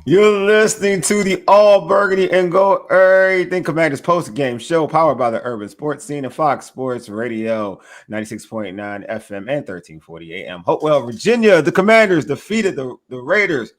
You're listening to the All Burgundy and Go Everything Commanders post-game show powered by the Urban Sports Scene and Fox Sports Radio, 96.9 FM and 1340 AM. Hopewell, Virginia, the Commanders defeated the Raiders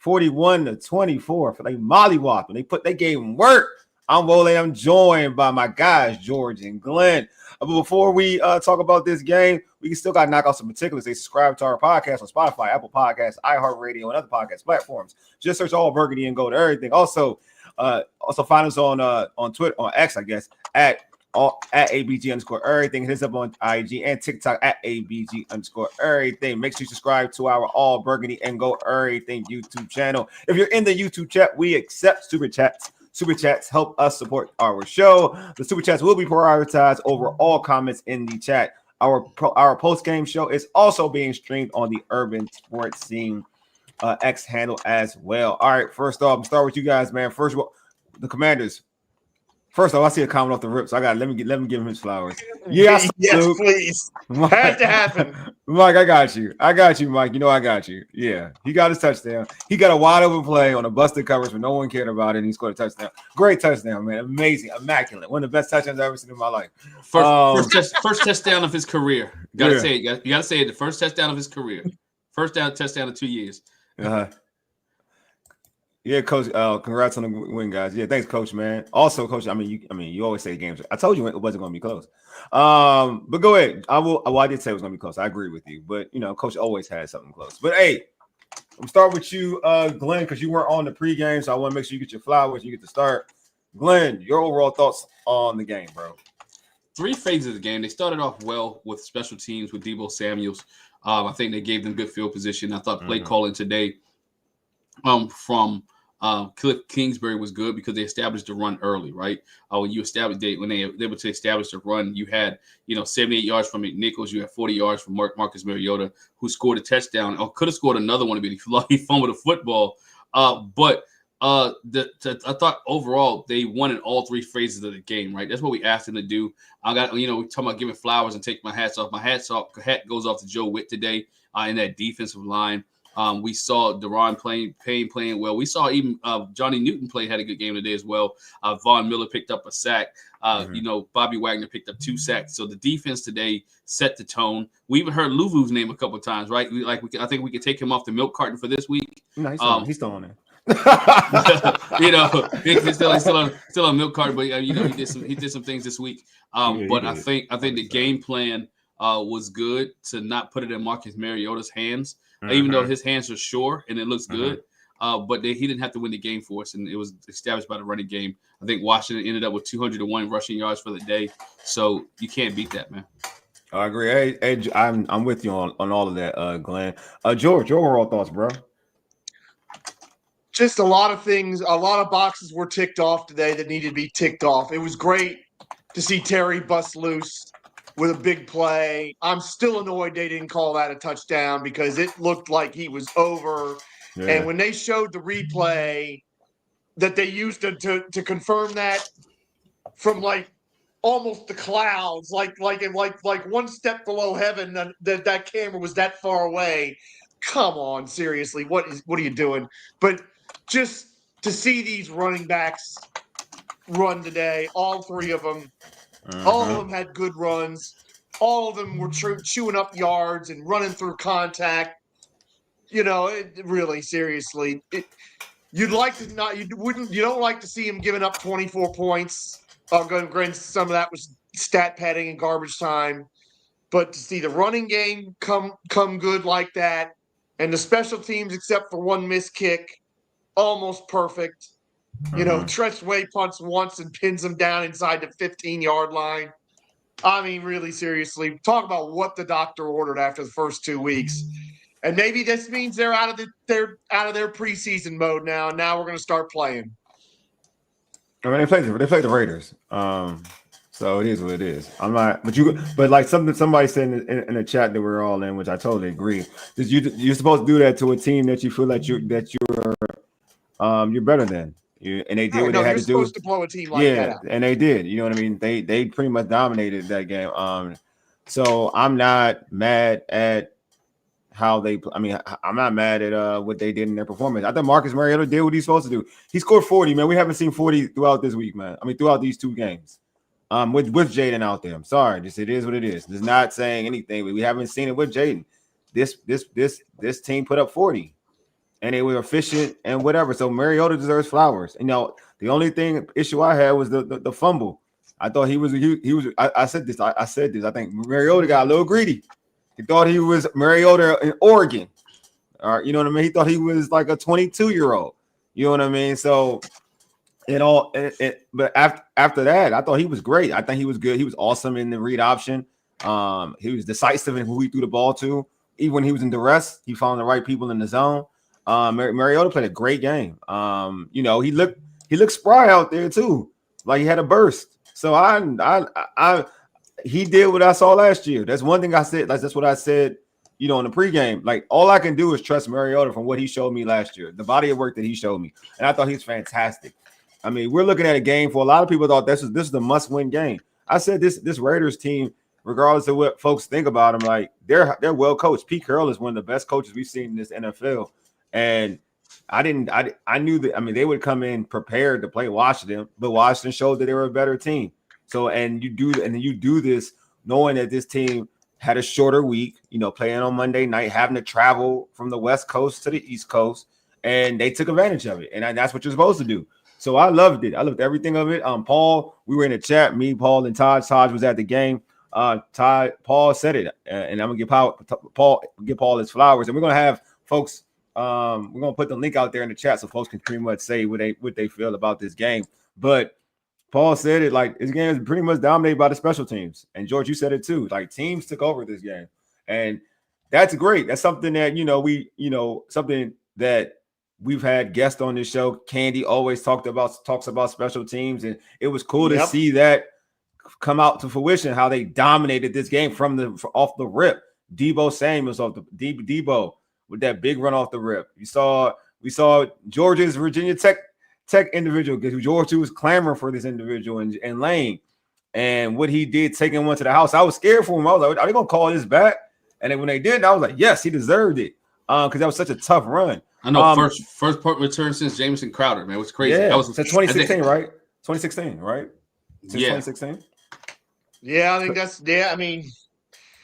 41-24 for they mollywhopping. They gave them work. I'm Wole. I'm joined by my guys, George and Glen. But before we talk about this game, we still got to knock out some particulars. They subscribe to our podcast on Spotify, Apple Podcasts, iHeartRadio, and other podcast platforms. Just search All Burgundy and go to everything. Also find us on Twitter, on X, I guess, at ABG_everything. Hit us up on IG and TikTok at ABG_everything. Make sure you subscribe to our All Burgundy and Go Everything YouTube channel. If you're in the YouTube chat, we accept super chats. Super chats help us support our show. The super chats will be prioritized over all comments in the chat. Our post-game show is also being streamed on the Urban Sports Scene X handle as well. All right, first off, I'm start with you guys, man. First of all, the Commanders. First off, I see a comment off the rip, so let me give him his flowers. Yes, please. Mike, had to happen. Mike, I got you, Mike. You know I got you. Yeah, he got his touchdown. He got a wide open play on a busted coverage when no one cared about it, and he scored a touchdown. Great touchdown, man. Amazing, immaculate. One of the best touchdowns I've ever seen in my life. First touchdown of his career. You gotta say it. The first touchdown of his career. First touchdown in 2 years. Yeah, Coach. Congrats on the win, guys. Yeah, thanks, Coach, man. Also, Coach. You always say games. I told you it wasn't going to be close. But go ahead. I did say it was going to be close. I agree with you. But Coach always has something close. But hey, I'm start with you, Glenn, because you weren't on the pregame, so I want to make sure you get your flowers. You get to start. Glenn, your overall thoughts on the game, bro? 3 phases of the game. They started off well with special teams with Deebo Samuels. I think they gave them good field position. I thought play calling today from Cliff Kingsbury was good because they established the run early, right? When they were able to establish the run, you had 78 yards from McNichols, you had 40 yards from Marcus Mariota, who scored a touchdown or could have scored another one, but he fumbled the football. But I thought overall they won in all 3 phases of the game, right? That's what we asked them to do. I got we're talking about giving flowers and take my hats off. My hat goes off to Joe Witt today in that defensive line. We saw Deron playing well. We saw even Johnny Newton had a good game today as well. Von Miller picked up a sack. Bobby Wagner picked up 2 sacks. So the defense today set the tone. We even heard Luvu's name a couple of times, right? I think we could take him off the milk carton for this week. No, he's still on there. He's still on milk carton, but he did some things this week. But I think the game plan was good to not put it in Marcus Mariota's hands. Even though his hands are sure and it looks good, but he didn't have to win the game for us, and it was established by the running game. I think Washington ended up with 201 rushing yards for the day, so you can't beat that, man. I agree. Hey, I'm with you on all of that, Glenn. George, your overall thoughts, bro? Just a lot of things, a lot of boxes were ticked off today that needed to be ticked off. It was great to see Terry bust loose with a big play. I'm still annoyed they didn't call that a touchdown because it looked like he was over. Yeah. And when they showed the replay that they used to confirm that from almost the clouds, like one step below heaven, that camera was that far away. Come on, seriously, what are you doing? But just to see these running backs run today, all 3 of them. All of them had good runs. All of them were chewing up yards and running through contact. Really, seriously, you don't like to see him giving up 24 points. Granted, some of that was stat padding and garbage time, but to see the running game come good like that, and the special teams, except for one missed kick, almost perfect. Treachway punts once and pins him down inside the 15-yard line. I mean, really, seriously, talk about what the doctor ordered after the first 2 weeks. And maybe this means they're out of their preseason mode now. And now we're going to start playing. I mean, they played the Raiders. So it is what it is. I'm not, but like somebody said in the chat that we're all in, which I totally agree. You're supposed to do that to a team that you feel that you're better than. And they did what they had to do. You're supposed to blow a team like that out. And they did. You know what I mean? They pretty much dominated that game. So I'm not mad at how they. I mean, I'm not mad at what they did in their performance. I think Marcus Mariota did what he's supposed to do. He scored 40, man. We haven't seen 40 throughout this week, man. I mean, throughout these 2 games. With Jayden out there. I'm sorry, just it is what it is. It's not saying anything, but we haven't seen it with Jayden. This team put up 40, and they were efficient and whatever. So Mariota deserves flowers. You know, the only issue I had was the fumble. I thought he was. I said this. I said this. I think Mariota got a little greedy. He thought he was Mariota in Oregon. All right, you know what I mean? He thought he was like a 22-year-old. You know what I mean? So. But after that, I thought he was great. I think he was good. He was awesome in the read option. He was decisive in who he threw the ball to. Even when he was in duress, he found the right people in the zone. Mariota played a great game. You know, he looked spry out there too, like he had a burst. So he did what I saw last year. That's one thing I said. Like that's what I said. You know, in the pregame, like all I can do is trust Mariota from what he showed me last year, the body of work that he showed me, and I thought he was fantastic. I mean, we're looking at a game for a lot of people thought this is the must-win game. I said this Raiders team, regardless of what folks think about them, like they're well coached. Pete Carroll is one of the best coaches we've seen in this NFL, and I knew that. I mean, they would come in prepared to play Washington, but Washington showed that they were a better team. So, and you do this knowing that this team had a shorter week, you know, playing on Monday night, having to travel from the West Coast to the East Coast, and they took advantage of it, and that's what you're supposed to do. So I loved it. I loved everything of it. Paul, we were in the chat. Me, Paul, and Todd. Todd was at the game. Paul said it, and I'm gonna give Paul his flowers. And we're gonna have folks. We're gonna put the link out there in the chat so folks can pretty much say what they feel about this game. But Paul said it like this game is pretty much dominated by the special teams. And George, you said it too. Like teams took over this game, and that's great. That's something that something that. We've had guests on this show. Candy always talks about special teams, and it was cool to see that come out to fruition. How they dominated this game off the rip. Deebo Samuels off the Deebo with that big run off the rip. We saw Georgia's Virginia Tech individual because Georgia was clamoring for this individual and Lane, and what he did taking one to the house. I was scared for him. I was like, are they gonna call this back? And then when they did, I was like, yes, he deserved it because that was such a tough run. I know first punt return since Jamison Crowder, man. It was crazy. Yeah, that was 2016, right? 2016, right? Since 2016. Yeah, I think I mean,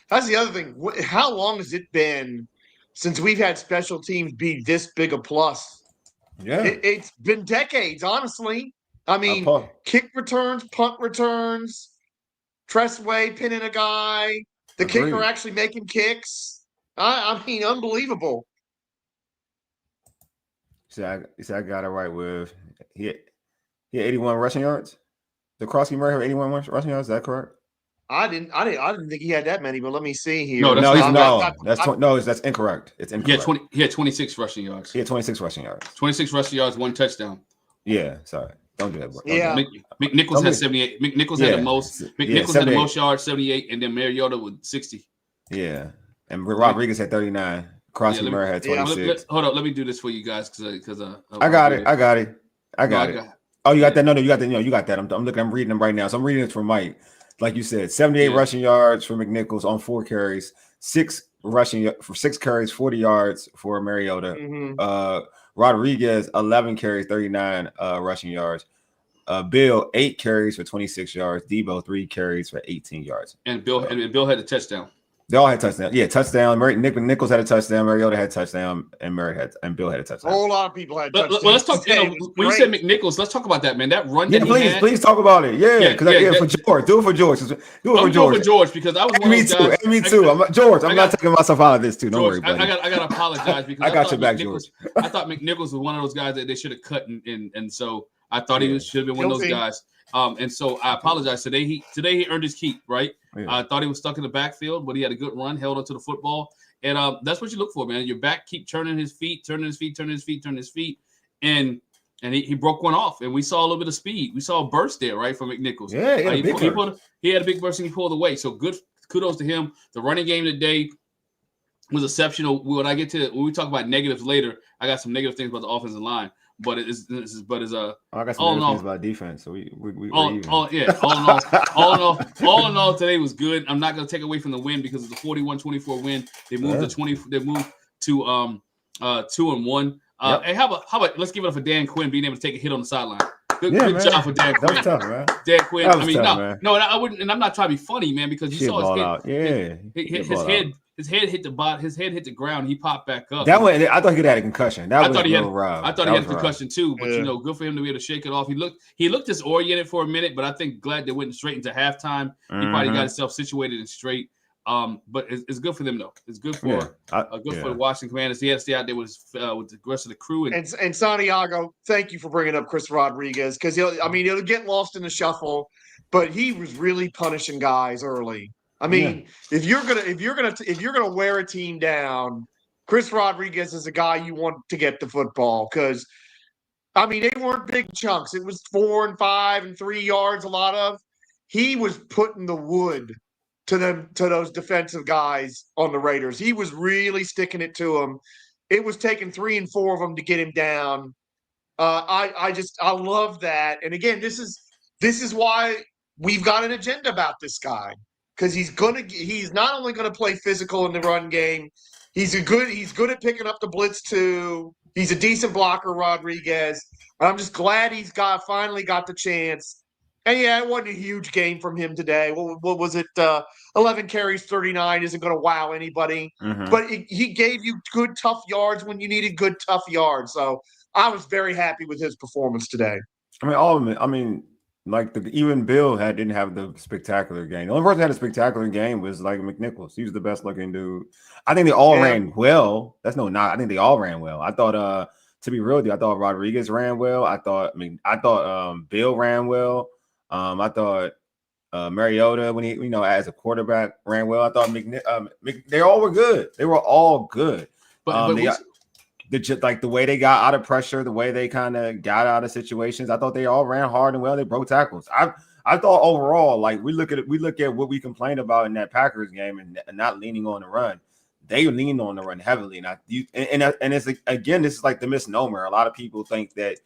that's the other thing. How long has it been since we've had special teams be this big a plus? Yeah, it's been decades, honestly. I mean, kick returns, punt returns, Tressway pinning a guy, the kicker actually making kicks. I mean, unbelievable. I got it right with he had 81 rushing yards. The Crosby Murray have 81 rushing yards. Is that correct? I didn't think he had that many, but let me see here. That's incorrect. It's incorrect. He had 26 rushing yards. He had 26 rushing yards. 26 rushing yards, 1 touchdown. Yeah, sorry. Don't do that. McNichols had 78. McNichols had the most. McNichols had the most yards, 78, and then Mariota with 60. Yeah, and Rodriguez had 39. Crosby Murray had 26. Hold on, let me do this for you guys because I got it. Oh, you got that? No, you got that. No, you got that. I'm reading them right now. So I'm reading it from Mike. Like you said, 78 rushing yards for McNichols on 4 carries, 6 carries, 40 yards for Mariota. Mm-hmm. Rodriguez 11 carries, 39 rushing yards. Bill 8 carries for 26 yards. Deebo 3 carries for 18 yards. And Bill had a touchdown. They all had touchdowns. Yeah, touchdown. Nichols had a touchdown. Mariota had a touchdown, and Bill had a touchdown. A whole lot of people had touchdowns. Well, let's talk. When you said McNichols, let's talk about that, man. That run. Yeah, please talk about it. For George. Do it for George. I'm doing for George because I was one of those guys. Me too. I'm not taking myself out of this too. Don't worry, buddy. I got to apologize because I got your back, George. I thought McNichols was one of those guys that they should have cut, and so I thought he should have been one of those guys. And so I apologize. Today he earned his keep, right? Yeah. I thought he was stuck in the backfield, but he had a good run, held onto the football. And that's what you look for, man. Your back keep turning his feet. And he broke one off. And we saw a little bit of speed. We saw a burst there, right, from McNichols. Yeah, he had a big burst and he pulled away. So good kudos to him. The running game today was exceptional. When we talk about negatives later, I got some negative things about the offensive line. but it's I got some all in all, things about defense, so we all even. all in all, today was good. I'm not gonna take away from the win because it's a 41-24 win. They moved to 20. They moved to 2-1. Yep. Hey, how about let's give it up for Dan Quinn being able to take a hit on the sideline. Good man. job for Dan Quinn. That was tough, man. Dan Quinn. That was tough, man. No, I wouldn't, and I'm not trying to be funny, man, because you saw his head. Out. Yeah, his head hit the bottom. His head hit the ground. He popped back up. That one, I thought he had a concussion. I thought he had a concussion too. But good for him to be able to shake it off. He looked disoriented for a minute, but I think glad they went straight into halftime. He probably got himself situated and straight. But it's good for them though. It's good for for the Washington Commanders. He had to stay out there with the rest of the crew. And Santiago, thank you for bringing up Chris Rodriguez because he'll get lost in the shuffle, but he was really punishing guys early. I mean, if you're gonna wear a team down, Chris Rodriguez is a guy you want to get the football because, I mean, they weren't big chunks. It was 4 and 5 and 3 yards. A lot of he was putting the wood to those defensive guys on the Raiders. He was really sticking it to them. It was taking 3 and 4 of them to get him down. I love that. And again, this is why we've got an agenda about this guy. Because he's not only gonna play physical in the run game, he's good at picking up the blitz too. He's a decent blocker, Rodriguez. And I'm just glad he's finally got the chance. And yeah, it wasn't a huge game from him today. What was it? 11 carries, 39 isn't going to wow anybody. But he gave you good, tough yards when you needed good, tough yards. So I was very happy with his performance today. I mean, all of them. I mean, like even Bill didn't have the spectacular game. The only person that had a spectacular game was like McNichols. He was the best looking dude. I think they all ran well. That's no knock. I think they all ran well. I thought, to be real with you, I thought Rodriguez ran well. I thought Bill ran well. I thought Mariota, when he, as a quarterback, ran well. I thought they all were good. They were all good. The way they got out of pressure, the way they kind of got out of situations, I thought they all ran hard and well. They broke tackles. I thought overall, like we look at what we complained about in that Packers game and not leaning on the run. They leaned on the run heavily, and it's like, again, this is like the misnomer. A lot of people think that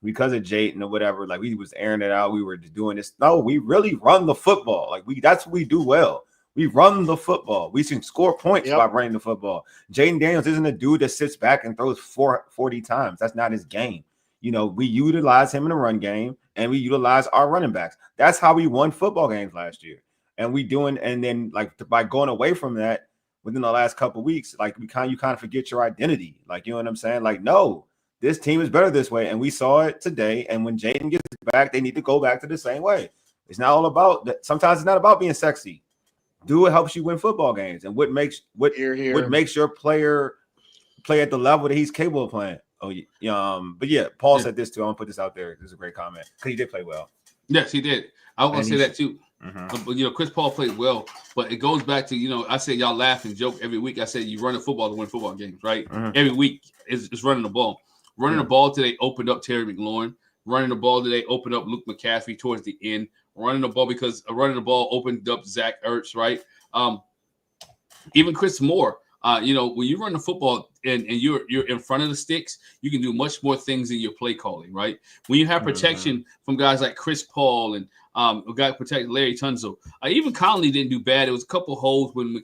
because of Jayden or whatever, like we was airing it out, we were doing this. No, we really run the football. Like that's what we do well. We run the football. We can score points by running the football. Jayden Daniels isn't a dude that sits back and throws 40 times. That's not his game. We utilize him in the run game, and we utilize our running backs. That's how we won football games last year. And then by going away from that within the last couple of weeks, like you kind of forget your identity. Like, you know what I'm saying? Like, no. This team is better this way, and we saw it today. And when Jayden gets back, they need to go back to the same way. It's not all about that. Sometimes it's not about being sexy. Do what helps you win football games, and what makes your player play at the level that he's capable of playing. But yeah, Paul said this too. I'm gonna put this out there. This is a great comment because he did play well. Yes, he did. I want to say that too. But Chris Paul played well, but it goes back to I say y'all laugh and joke every week. I say you run the football to win football games, right? Every week is running the ball. Running the ball today opened up Terry McLaurin. Running the ball today opened up Luke McCaffrey towards the end. Running the ball opened up Zach Ertz, right? Even Chris Moore. When you run the football and you're in front of the sticks, you can do much more things in your play calling, right? When you have protection from guys like Chris Paul and a guy protect Larry Tunsil, even Conley didn't do bad. There was a couple holes when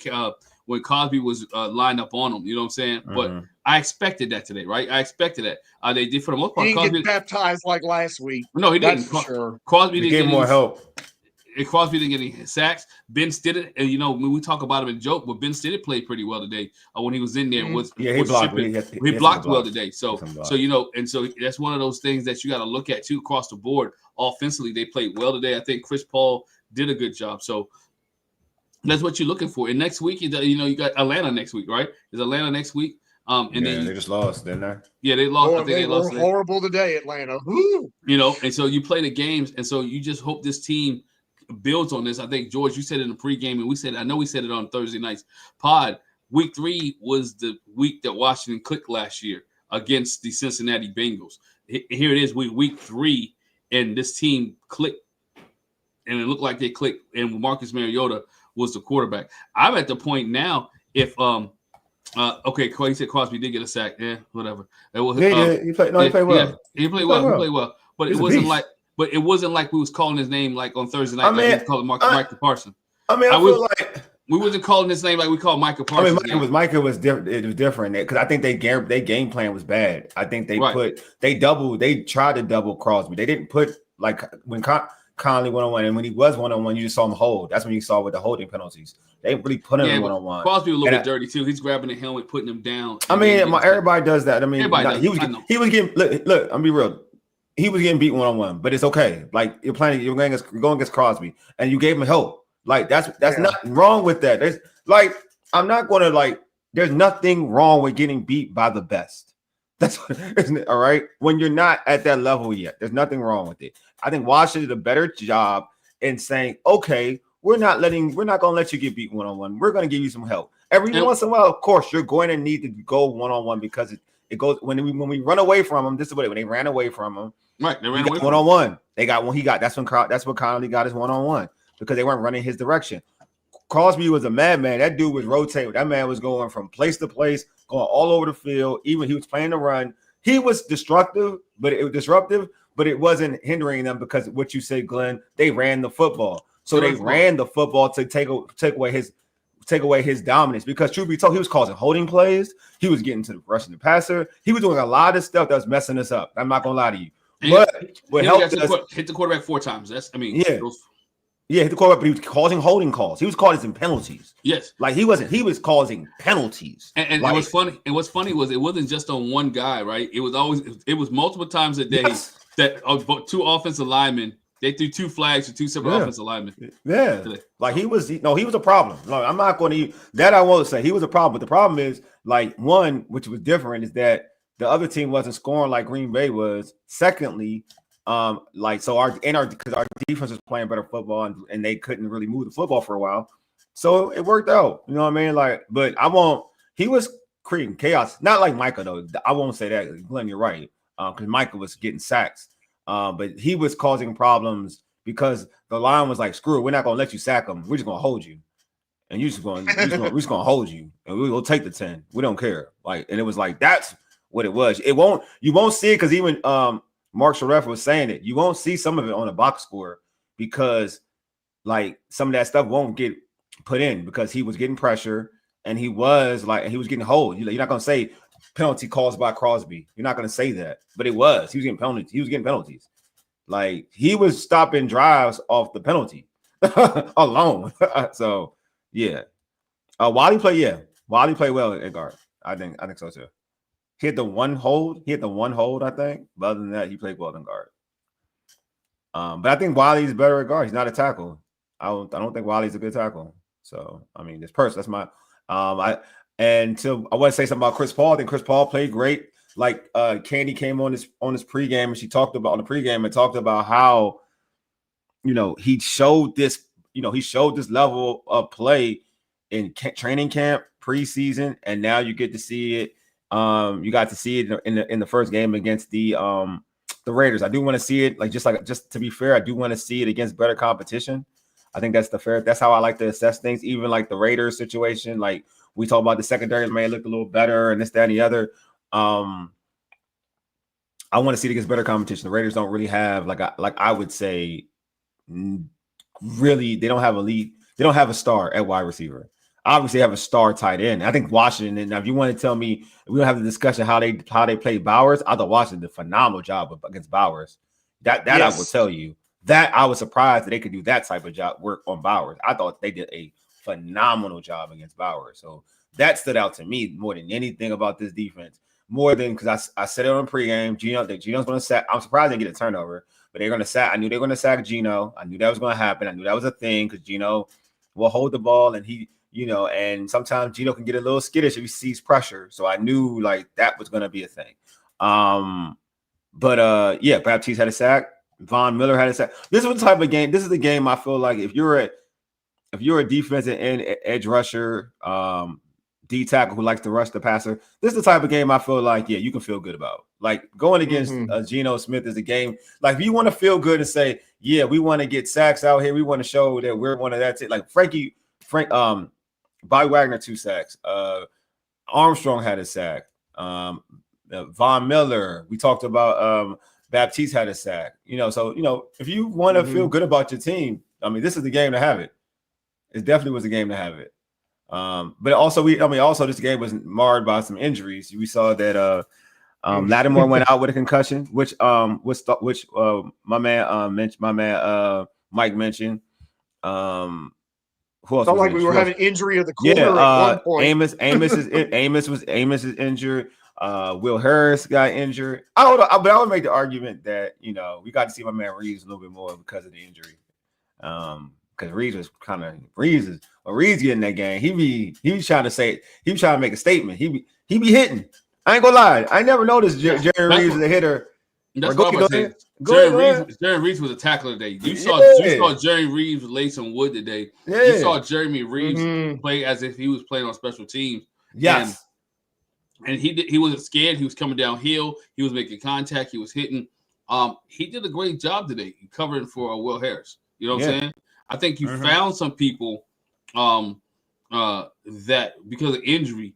Crosby was lined up on him. You know what I'm saying? But I expected that today, right? I expected that. They did for the most part. He didn't get baptized like last week. No, he didn't. For sure. Crosby didn't get more help. And Crosby didn't get any sacks. Ben Stitt, and when we talk about him in joke, but Ben Stitt played pretty well today when he was in there. He blocked. He blocked well today. So that's one of those things that you got to look at too across the board. Offensively, they played well today. I think Chris Paul did a good job. So that's what you're looking for. And next week, you got Atlanta next week, right? Is Atlanta next week? Then they just lost, didn't they? Yeah, they lost. I think they lost. Were horrible today, Atlanta. Woo! And so you play the games, and so you just hope this team builds on this. I think, George, you said it in the pregame, and I know we said it on Thursday night's pod. Week 3 was the week that Washington clicked last year against the Cincinnati Bengals. Here it is, week 3, and this team clicked, and it looked like they clicked, and Marcus Mariota was the quarterback. I'm at the point now, if Okay, he said Crosby did get a sack. Yeah, whatever. It was, He played. No, he played well. Yeah, he played well. He played well. But it wasn't like. But it wasn't like we was calling his name like on Thursday night. Like we was calling Michael Parsons. I feel like we wasn't calling his name like we called Michael Parsons. Micah was different. It was different because I think their game plan was bad. I think they tried to double Crosby. They didn't put like when Conley 1-on-1, and when he was 1-on-1, you just saw him hold. That's when you saw with the holding penalties. They didn't really put him 1-on-1. Crosby was a little bit dirty too. He's grabbing the helmet, putting him down. Everybody does that. I mean, he was getting. Look, I'm be real. He was getting beat 1-on-1, but it's okay. Like you're going against Crosby, and you gave him help. Like that's nothing wrong with that. There's I'm not going to there's nothing wrong with getting beat by the best. That's all right. When you're not at that level yet, there's nothing wrong with it. I think Washington did a better job in saying, okay, we're not going to let you get beat 1-on-1. We're going to give you some help. Every once in a while, of course, you're going to need to go 1-on-1 because it goes when we run away from them. This is what when they ran away from him. Right, they ran away 1-on-1. They got one. That's what Connolly got his 1-on-1 because they weren't running his direction. Crosby was a madman. That dude was rotating. That man was going from place to place, going all over the field. Even he was playing the run. He was disruptive, but it wasn't hindering them because what you said, Glenn, they ran the football. So they ran the football to take away his dominance. Because truth be told, he was causing holding plays. He was getting to the rushing the passer. He was doing a lot of stuff that was messing us up. I'm not gonna lie to you. But what helped us hit the quarterback 4 times. Hit the quarterback, but he was causing holding calls. He was causing penalties. Yes, he was causing penalties. And what's funny? And what's funny was it wasn't just on one guy, right? It was multiple times a day that 2 offensive linemen. They threw 2 flags to 2 separate offensive linemen. Yeah, he was a problem. I'm not going to that. I won't say he was a problem. But the problem is one, which was different, is that the other team wasn't scoring like Green Bay was. Secondly, because our defense was playing better football and they couldn't really move the football for a while, so it worked out. You know what I mean? But he was creating chaos. Not like Micah though. I won't say that. Glenn, you're right. Because Micah was getting sacks. But he was causing problems because the line was like, screw it, we're not gonna let you sack him. We're just gonna hold you, and we're just gonna hold you, and we'll take the 10. We don't care. And it was that's what it was. You won't see it because even Mark Sharef was saying it. You won't see some of it on a box score because some of that stuff won't get put in because he was getting pressure and he was getting hold. You're not gonna say penalty calls by Crosby. You're not going to say that, but it was. He was getting penalties. He was stopping drives off the penalty alone. So yeah, Wally played well at guard. I think so too. He had the one hold. I think. But other than that, he played well in guard. But I think Wally's better at guard. He's not a tackle. I don't think Wally's a good tackle. So I mean, that's my And so I want to say something about Chris Paul. I think Chris Paul played great. Candy came on this pregame and she talked about how, he showed this level of play in training camp, preseason, and now you get to see it. You got to see it in the first game against the Raiders. I do want to see it. Just to be fair, I do want to see it against better competition. I think that's how I like to assess things. Even the Raiders situation, we talk about the secondary may look a little better and this, that, and the other. I want to see it against better competition. The Raiders don't really have I would say really they don't have a star at wide receiver. Obviously they have a star tight end. I think Washington, and if you want to tell me we don't have the discussion how they play Bowers, I thought Washington did a phenomenal job against Bowers. That yes. I will tell you. That I was surprised that they could do that type of job work on Bowers. I thought they did a phenomenal job against Bowers. So that stood out to me more than anything about this defense. More than because I said it on pregame. Geno's going to sack. I'm surprised they get a turnover, but they're going to sack. I knew they were going to sack Geno. I knew that was going to happen. I knew that was a thing because Geno will hold the ball and he, and sometimes Geno can get a little skittish if he sees pressure. So I knew that was going to be a thing. Baptiste had a sack. Von Miller had a sack. This was the type of game. This is the game I feel like if you're a defensive end edge rusher, D tackle who likes to rush the passer, this is the type of game I feel like, you can feel good about. Going against Geno Smith is a game. If you want to feel good and say, we want to get sacks out here. We want to show that we're one of that. Bobby Wagner 2 sacks. Armstrong had a sack. Von Miller. We talked about Baptiste had a sack. So if you want to feel good about your team, I mean, this is the game to have it. It definitely was a game to have it. But also this game was marred by some injuries. We saw that Lattimore went out with a concussion, which my man Mike mentioned. Who else? Felt like we were having injury of the corner at one point. Amos is injured. Will Harris got injured. I don't know, but I would make the argument that we got to see my man Reeves a little bit more because of the injury. Because Reeves getting in that game. He was trying to make a statement. He be hitting. I ain't gonna lie. I never noticed Jerry Reeves is a hitter. That's what I'm saying. Jerry Reeves was a tackler today. You saw Jerry Reeves lay some wood today. Yeah. You saw Jeremy Reeves play as if he was playing on special teams. Yes. And he wasn't scared. He was coming downhill. He was making contact. He was hitting. He did a great job today covering for Will Harris. You know what I'm saying? I think you found some people that because of injury,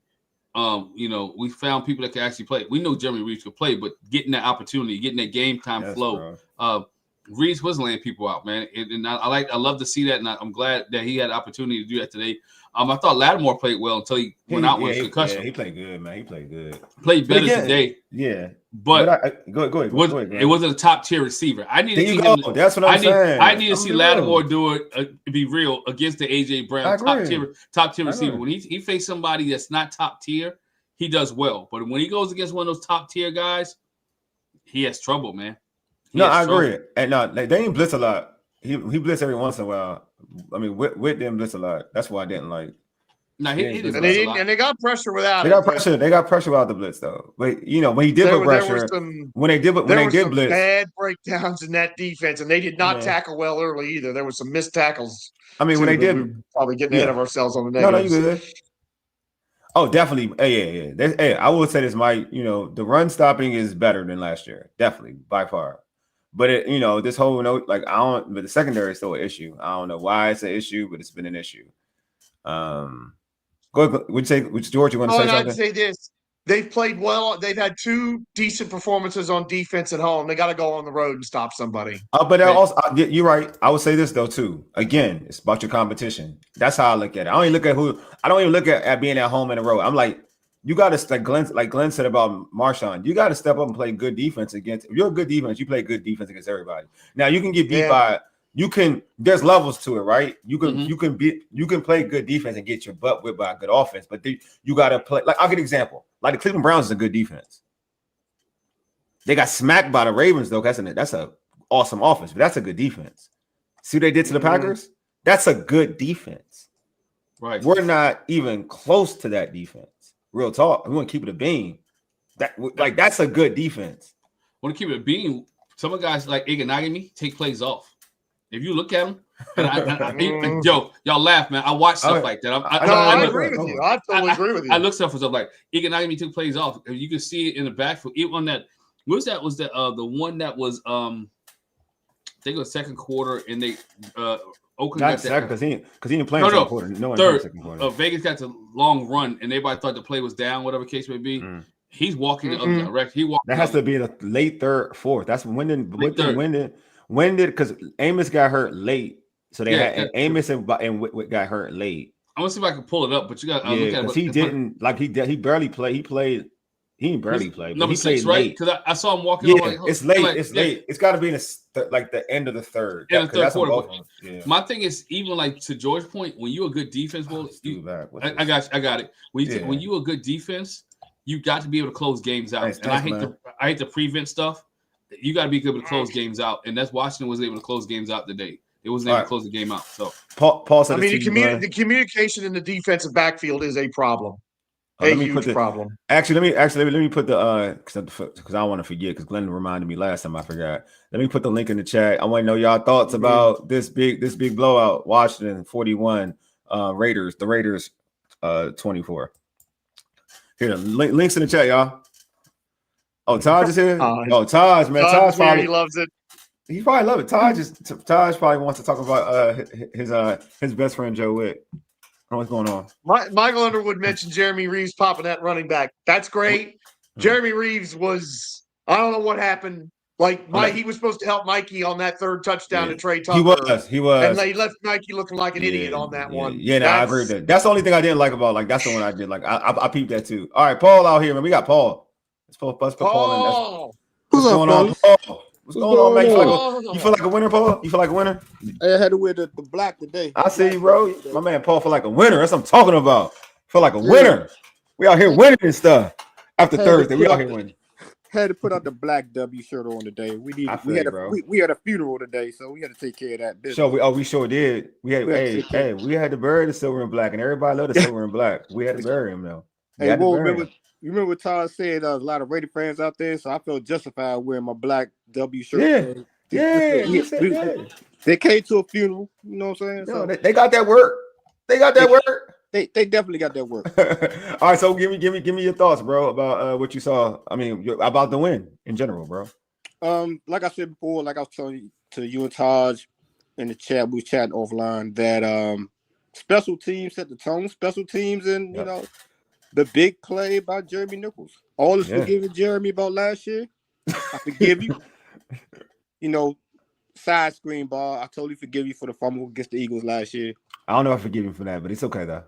we found people that can actually play. We know Jeremy Reeves could play, but getting that opportunity, getting that game time flow, Reeves was laying people out, man. And I love to see that, and I'm glad that he had the opportunity to do that today. I thought Lattimore played well until he went out with a concussion. Yeah, he played good, man. He played good. Played better today. Yeah, but go ahead. It wasn't a top tier receiver. I need to see him. That's what I'm saying. I need to see Lattimore do it. Be real against the AJ Brown top tier receiver. When he faced somebody that's not top tier, he does well. But when he goes against one of those top tier guys, he has trouble, man. I agree. And they didn't blitz a lot. He blitz every once in a while. I mean, Witt didn't blitz a lot. That's why I didn't like. No, he didn't. And they got pressure without. They got pressure. They got pressure without the blitz, though. But when he did put pressure, when they did blitz, bad breakdowns in that defense, and they did not tackle well early either. There was some missed tackles. I mean, when they did, probably getting ahead of ourselves on the negatives. No, you good. Oh, definitely. Yeah. I will say this, Mike. The run stopping is better than last year, definitely by far. But this whole but the secondary is still an issue. I don't know why it's an issue, but it's been an issue. Go ahead. Would you say, George, you want to say something? I'd say this. They've played well. They've had two decent performances on defense at home. They got to go on the road and stop somebody. But also, you're right. I would say this though too. Again, it's about your competition. That's how I look at it. I don't even look at being at home and the road. I'm like, you got to like Glen said about Marshawn. You got to step up and play good defense against. If you're a good defense, you play good defense against everybody. Now you can get beat by. There's levels to it, right? You can play good defense and get your butt whipped by a good offense, but you got to play. Like, I'll give an example. Like the Cleveland Browns is a good defense. They got smacked by the Ravens though. That's an awesome offense, but that's a good defense. See what they did to the Packers? That's a good defense. Right. We're not even close to that defense. Real talk. We want to keep it a beam. That's a good defense. Want to keep it a beam. Some of the guys like Iganagimi take plays off. If you look at him, and y'all laugh, man. I watch stuff like that. I agree with you. I totally agree with you. I look stuff for stuff like Iganagimi took plays off. You can see it in the backfield. Even on that, what was that? Was that the one that was I think it was second quarter, and they Oakland got second because he didn't play in second quarter. No, third. Second quarter. Vegas got the long run, and everybody thought the play was down, whatever case may be. He's walking the other direction. That has to be the late third, fourth. That's when did because Amos got hurt late, so they had Amos and Witt got hurt late. I want to see if I can pull it up, but you got to look at it. Because he didn't he barely played. He didn't barely play. Number he 6, played right? Because I saw him walking. Yeah, it's late. It's late. It's got to be in the end of the third. In the third quarter. My thing is, even like to George's point, when you're a good defense, I got it. When you a good defense, you got to be able to close games out. Nice, and I hate to prevent stuff. You got to be able to close games out, and that's Washington was able to close games out today. It wasn't able to close the game out. So Paul said, the communication in the defensive backfield is a problem. Huge problem. Actually, let me put the because I don't want to forget because Glenn reminded me last time I forgot. Let me put the link in the chat. I want to know y'all thoughts about this big blowout. Washington 41, the Raiders 24. Here, links in the chat, y'all. Oh, Taj is here. Taj, man, Taj probably he loves it. He probably love it. Taj probably wants to talk about his best friend Joe Witt. What's going on? Michael Underwood mentioned Jeremy Reeves popping that running back. That's great. Jeremy Reeves was, I don't know what happened. Like, he was supposed to help Mikey on that third touchdown to Trey Tucker. He was. And they left Mikey looking like an idiot on that one. Yeah, I agree with that. That's the only thing I didn't like about, like, that's the one I did. Like, I peeped that too. All right, Paul out here, man. We got Paul. Let's put Paul in. What's going on, Paul? What's going on, man? You feel like a winner, Paul? You feel like a winner? I had to wear the black today. I see you, bro. My man Paul feel like a winner. That's what I'm talking about. Feel like a winner. We out here winning and stuff. After Thursday, we out here winning. Had to put out the black W shirt on today. We had a funeral today, so we had to take care of that business. So we sure did. We had to bury the silver and black, and everybody loved the silver and black. We had to bury him though. You remember what Todd said? There was a lot of Raider fans out there, so I felt justified wearing my black W shirt. They came to a funeral. You know what I'm saying? So they got that work. They definitely got that work. All right, so give me your thoughts, bro, about what you saw. I mean, about the win in general, bro. Like I said before, like I was telling you and Taj in the chat, we were chatting offline that special teams set the tone. Special teams, and you know, the big play by Jeremy Nichols. All is forgiven Jeremy about last year. I forgive you. You know, side screen ball. I totally forgive you for the fumble against the Eagles last year. I don't know if I forgive him for that, but it's okay though.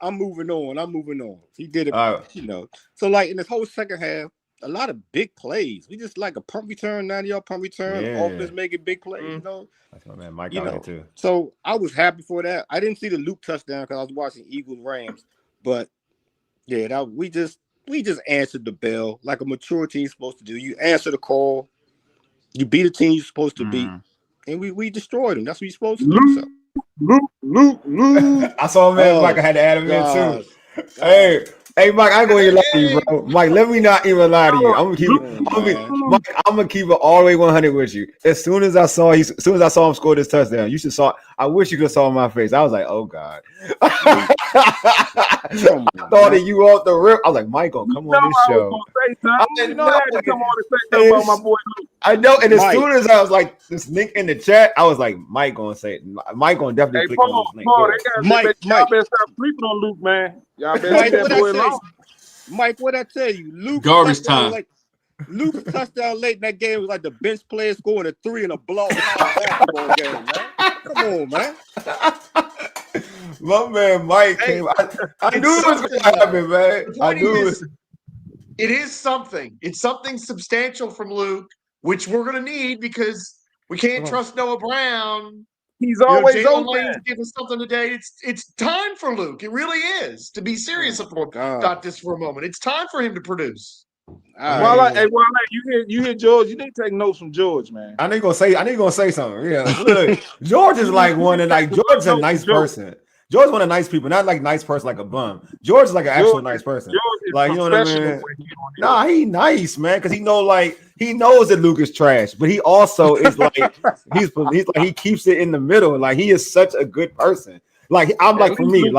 I'm moving on. He did it, you know. So like in this whole second half, a lot of big plays. We just like a punt return, 90-yard punt return. Offense making big plays, you know. That's my man Mike out there too. So I was happy for that. I didn't see the Luke touchdown because I was watching Eagles Rams, but we just answered the bell like a mature team is supposed to do. You answer the call. You beat a team you're supposed to beat, and we destroyed them. That's what you're supposed to do. So. Luke. I saw him, Mike. I had to add him in too. Hey, Mike, I ain't gonna lie to you, bro. Mike, let me not even lie to you. I'm gonna keep it all the way 100 with you. As soon as I saw him score this touchdown, I wish you could have saw my face. I was like, oh God. I thought of you off the rip. I was like, Mike, come on this show. I had to come on and say something about my boy Luke. I know, and as soon as I was like this link in the chat, I was like, Mike gonna say it. Mike gonna definitely click on this link. Mike, y'all better stop sleeping on Luke, man. Y'all better leave that boy alone. Mike, what I tell you, Luke garbage time. Luke's touchdown late in that game was like the bench player scoring a 3 in a blowout basketball game, man. Come on, man. My man Mike came. I knew it was going to happen, man. I knew it. It is something. It's something substantial from Luke, which we're going to need because we can't trust Noah Brown. He's always open. Give us something today. It's time for Luke. It really is. To be serious about this for a moment, it's time for him to produce. You hear George? You need to take notes from George, man. I know you're gonna say something. Yeah, look, George is like one of George is a nice person. George is one of the nice people, not like nice person like a bum. George is like an actual nice person. Like, you know what I mean? Nah, he nice, man, because he knows that Luke is trash, but he also is like he keeps it in the middle. Like, he is such a good person. Like, I'm like, for me,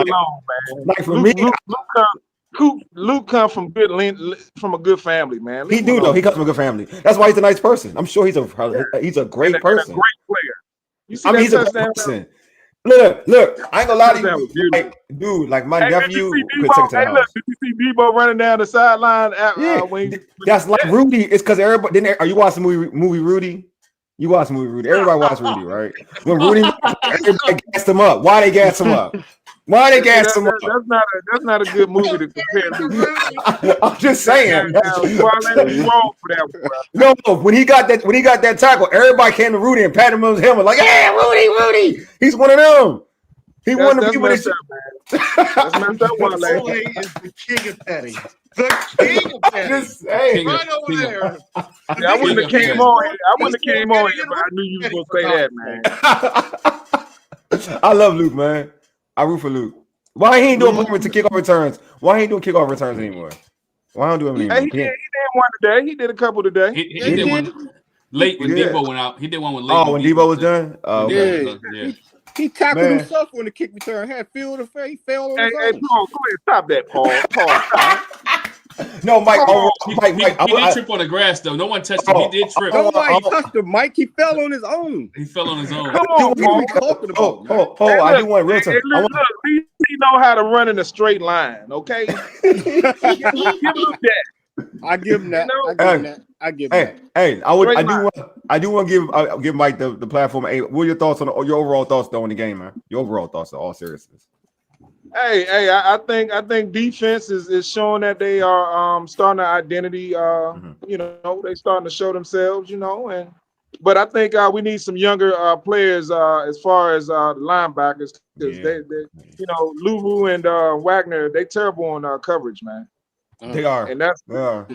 Luke comes from a good family, man. He do though. He comes from a good family. That's why he's a nice person. I'm sure he's a great person. A great player. I mean, he's a good person. Look, I ain't gonna lie to you, like my nephew could take it to the house. Did you see Debo running down the sideline? That's like Rudy. It's because everybody. Are you watching the movie Rudy? You watch the movie Rudy. Everybody watched Rudy, right? When Rudy, everybody gassed him up. Why they gassed him up? That's not a good movie to compare to. I'm just saying. Wrong for that, no, when he got that tackle, everybody came to Rudy and patted him on his helmet like, "Yeah, Rudy. He's one of them. He won the people that That's messed up. Wole is the king of petty. The king of petty. Right over there. I wouldn't have came on here, but I knew you were gonna say that, man. I love Luke, man. I root for Luke. Why he ain't doing kickoff returns? Why he ain't doing kickoff returns anymore? Why don't do him anymore? He did one today. He did a couple today. He did one late when Debo went out. He did one with late. Oh, when Debo was done? Oh, okay. Yeah. He tackled himself on the kick return. Had field of faith. Fell on his own. Paul, go ahead. Stop that, Paul. No, Mike. He did trip on the grass though. No one touched him. He did trip. Nobody touched him, Mike. He fell on his own. He fell on his own. Come on, I do want real time. Look, he know how to run in a straight line. Okay, give him that. I give him that. I give him that. Hey, I do want to give Mike the platform. Hey, what are your thoughts on your overall thoughts though on the game, man? Your overall thoughts, in all seriousness. Hey, I think defense is showing that they are starting an identity. You know, they starting to show themselves. You know, but I think we need some younger players as far as linebackers because they you know, Luvu and Wagner, they terrible on coverage, man. They are, and that's going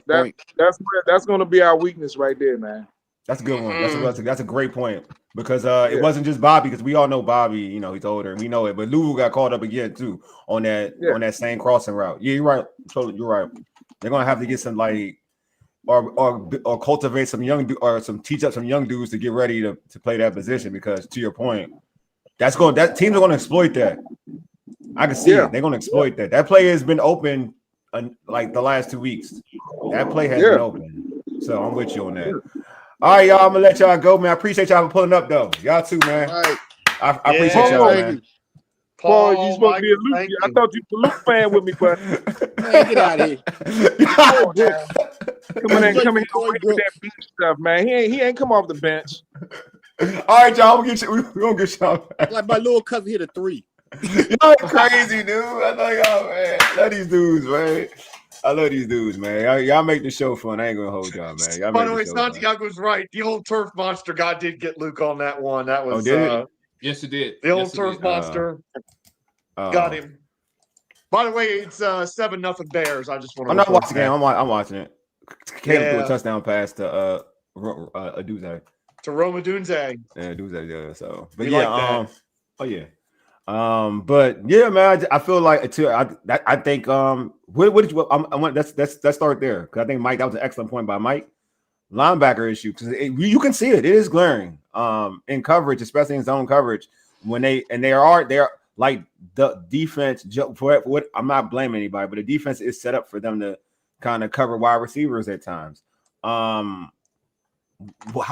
to be our weakness right there, man. That's a good one. That's a great point because it wasn't just Bobby, because we all know Bobby, you know, he's older and we know it, but Luvu got caught up again too on that same crossing route. Yeah, you're right. You're right. They're gonna have to get some or cultivate some young teach up some young dudes to get ready to play that position, because to your point, that teams are gonna exploit that. I can see it. They're gonna exploit that. That play has been open like the last 2 weeks. That play has been open. So I'm with you on that. All right, y'all. I'm gonna let y'all go, man. I appreciate y'all for pulling up, though. Y'all too, man. All right. I appreciate y'all, man. Paul, you supposed to be a Luke. I thought you were a Luke fan with me, but man, get out of here. Come in with that bench stuff, man. He ain't come off the bench. All right, y'all. We're gonna get y'all back. Like my little cousin hit a 3. Y'all crazy, dude. I know y'all, man. I love these dudes, man. I love these dudes, man. Y'all make the show fun. I ain't gonna hold y'all, man. By the way, Santiago's right. The old turf monster guy did get Luke on that one. That was yes, it did. The old turf monster got him. By the way, it's 7-0 Bears. I just want to. I'm not watching the game. I'm watching it. Caleb threw a touchdown pass to Aduze. To Roma Dunze. Yeah, Dunze. Yeah. So, but we like that. Oh yeah. But yeah, man, I feel like I think what did you? I want let's start there, because I think Mike, that was an excellent point by Mike. Linebacker issue, because you can see it is glaring in coverage, especially in zone coverage, when they are like the defense for what I'm not blaming anybody, but the defense is set up for them to kind of cover wide receivers at times. How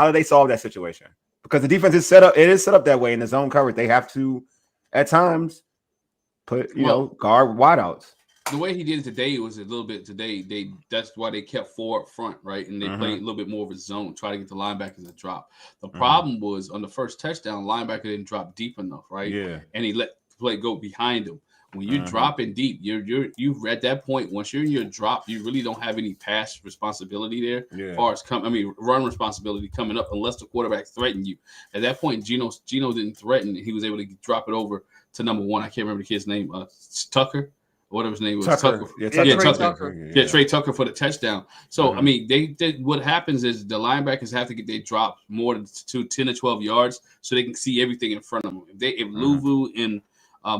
do they solve that situation? Because the defense is set up that way in the zone coverage. They have to at times put guard wideouts. The way he did it today was a little bit that's why they kept 4 up front, right? And they played a little bit more of a zone, try to get the linebackers to drop. The problem was on the first touchdown, linebacker didn't drop deep enough, right? Yeah. And he let the play go behind him. When you're dropping deep, you're at that point. Once you're in your drop, you really don't have any pass responsibility there. Yeah. As far as run responsibility coming up, unless the quarterback threatened you. At that point, Gino didn't threaten. He was able to drop it over to number 1. I can't remember the kid's name. Tucker, whatever his name was. Tucker. Tucker. Yeah, Trey Tucker for the touchdown. So what happens is the linebackers have to get their drops more than 10 to 12 yards so they can see everything in front of them. If Luvu and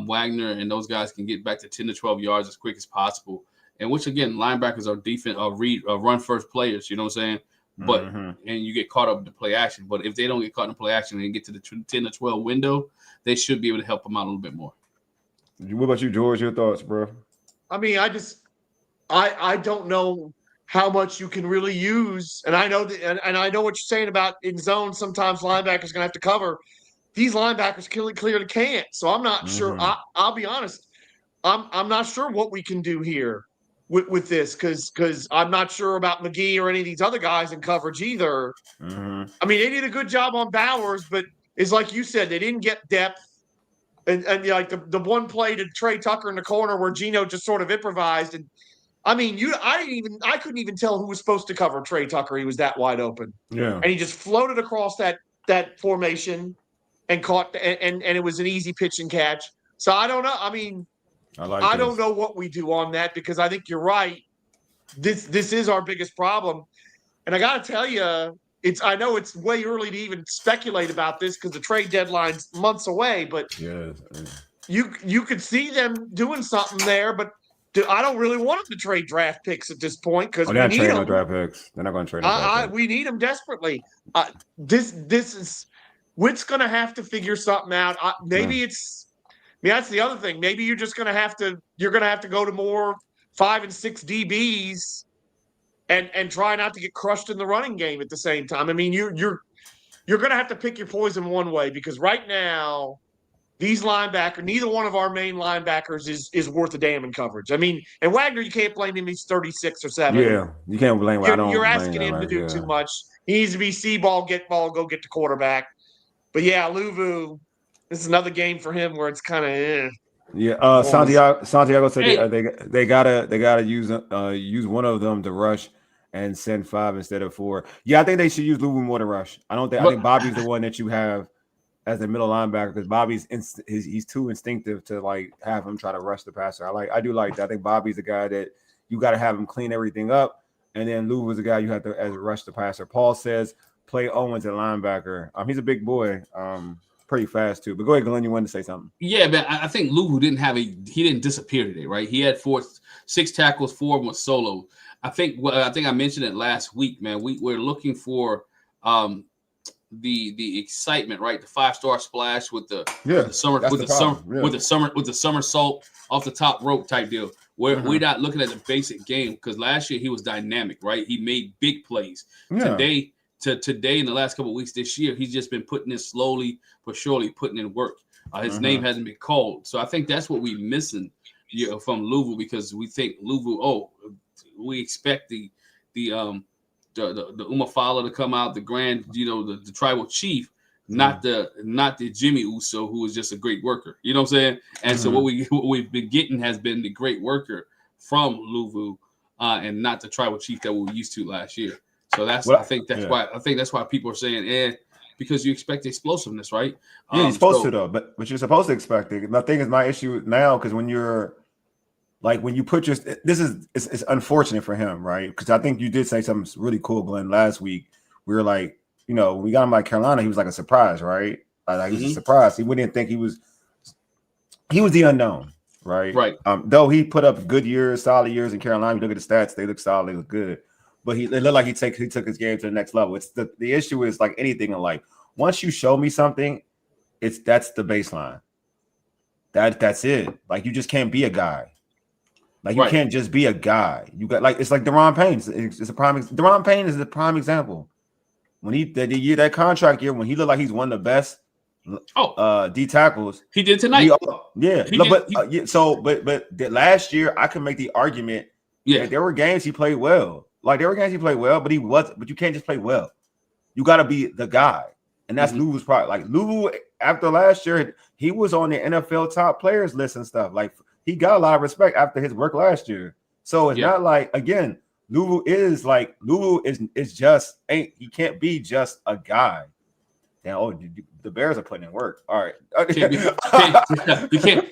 Wagner and those guys can get back to 10 to 12 yards as quick as possible, and which again, linebackers are defense run first players, you know what I'm saying? But and you get caught up in the play action. But if they don't get caught in the play action and get to the 10 to 12 window, they should be able to help them out a little bit more. What about you, George? Your thoughts, bro? I mean, I don't know how much you can really use, and I know that, and I know what you're saying about in zone. Sometimes linebackers gonna have to cover. These linebackers clearly can't. So I'm not sure. I'll be honest. I'm not sure what we can do here with this, because I'm not sure about McGee or any of these other guys in coverage either. I mean, they did a good job on Bowers, but it's like you said, they didn't get depth. And like the one play to Trey Tucker in the corner where Gino just sort of improvised. And I mean, I couldn't even tell who was supposed to cover Trey Tucker. He was that wide open. Yeah. And he just floated across that formation and caught, and it was an easy pitch and catch. So I don't know. I mean, I don't know what we do on that, because I think you're right. This is our biggest problem. And I got to tell you, I know it's way early to even speculate about this because the trade deadline's months away, but you could see them doing something there, but I don't really want them to trade draft picks at this point, because they're not trading no draft picks. They're not going to trade no draft picks. We need them desperately. This is Witt's going to have to figure something out. Maybe that's the other thing. Maybe you're just going to have to go to more 5 and 6 DBs and try not to get crushed in the running game at the same time. I mean, you're going to have to pick your poison one way, because right now these linebackers, neither one of our main linebackers is worth a damn in coverage. I mean, and Wagner, you can't blame him. He's 36 or 7. Yeah, you can't blame him. You're asking him to do too much. He needs to be see ball, get ball, go get the quarterback. But yeah, Luvu, this is another game for him where it's kind of Yeah, Santiago said they gotta use one of them to rush and send 5 instead of 4. Yeah, I think they should use Luvu more to rush. I think Bobby's the one that you have as the middle linebacker, because Bobby's he's too instinctive to like have him try to rush the passer. I do like that. I think Bobby's the guy that you got to have him clean everything up, and then Luvu's the guy you have to as rush the passer. Paul says play Owens at linebacker. He's a big boy. Pretty fast too. But go ahead, Glenn. You wanted to say something? Yeah, but I think Luvu didn't disappear today, right? He had 6 tackles, 4 of them was solo. I think I mentioned it last week, man. We're looking for the excitement, right? The 5-star splash with the somersault off the top rope type deal. We're not looking at the basic game, because last year he was dynamic, right? He made big plays. Yeah. Today in the last couple of weeks this year, he's just been putting in slowly but surely, putting in work. His name hasn't been called, so I think that's what we're missing, from Luvu, because we think Luvu. We expect the Umafala to come out, the grand, the tribal chief, not the Jimmy Uso, who is just a great worker. You know what I'm saying? And so what we've been getting has been the great worker from Luvu, and not the tribal chief that we were used to last year. So I think that's why people are saying, because you expect explosiveness, right? Yeah, you're supposed to though, but you're supposed to expect it. My thing is, my issue now, because when you put it's unfortunate for him, right? Because I think you did say something really cool, Glenn, last week. We were like, when we got him by Carolina, he was like a surprise, right? Like he was a surprise. We didn't think he was the unknown, right? Right. Though he put up good years, solid years in Carolina. You look at the stats; they look solid, they look good. But it looked like he took his game to the next level. It's the issue is like anything in life. Once you show me something, that's the baseline. That's it. Like you just can't be a guy. Like you can't just be a guy. You got it's like Deron Payne. It's a prime. Deron Payne is the prime example. When that contract year, when he looked like he's one of the best D tackles, he did tonight. But last year I could make the argument. Yeah, there were games he played well. But you can't just play well. You got to be the guy. And that's Luvu's part. Like Luvu, after last year, he was on the NFL top players list and stuff. Like he got a lot of respect after his work last year. So it's not like, again, Luvu is just he can't be just a guy. The Bears are putting in work. All right. You can't.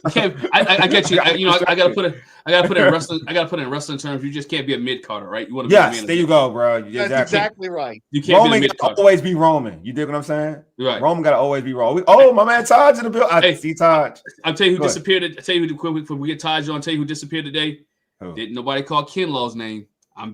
I get you. I gotta put it in wrestling. I gotta put it in wrestling terms. You just can't be a mid-carder, right? You want to be there you go, bro. That's exactly right. You can't Roman be a mid-carder. Always be Roman. You dig what I'm saying? Right. Roman gotta always be Roman. My man Todd's in the building. I see Todd. I'll tell you who disappeared. I'll tell you who before we get Todd on. I'll tell you who disappeared today. Didn't nobody call Kinlaw's name. I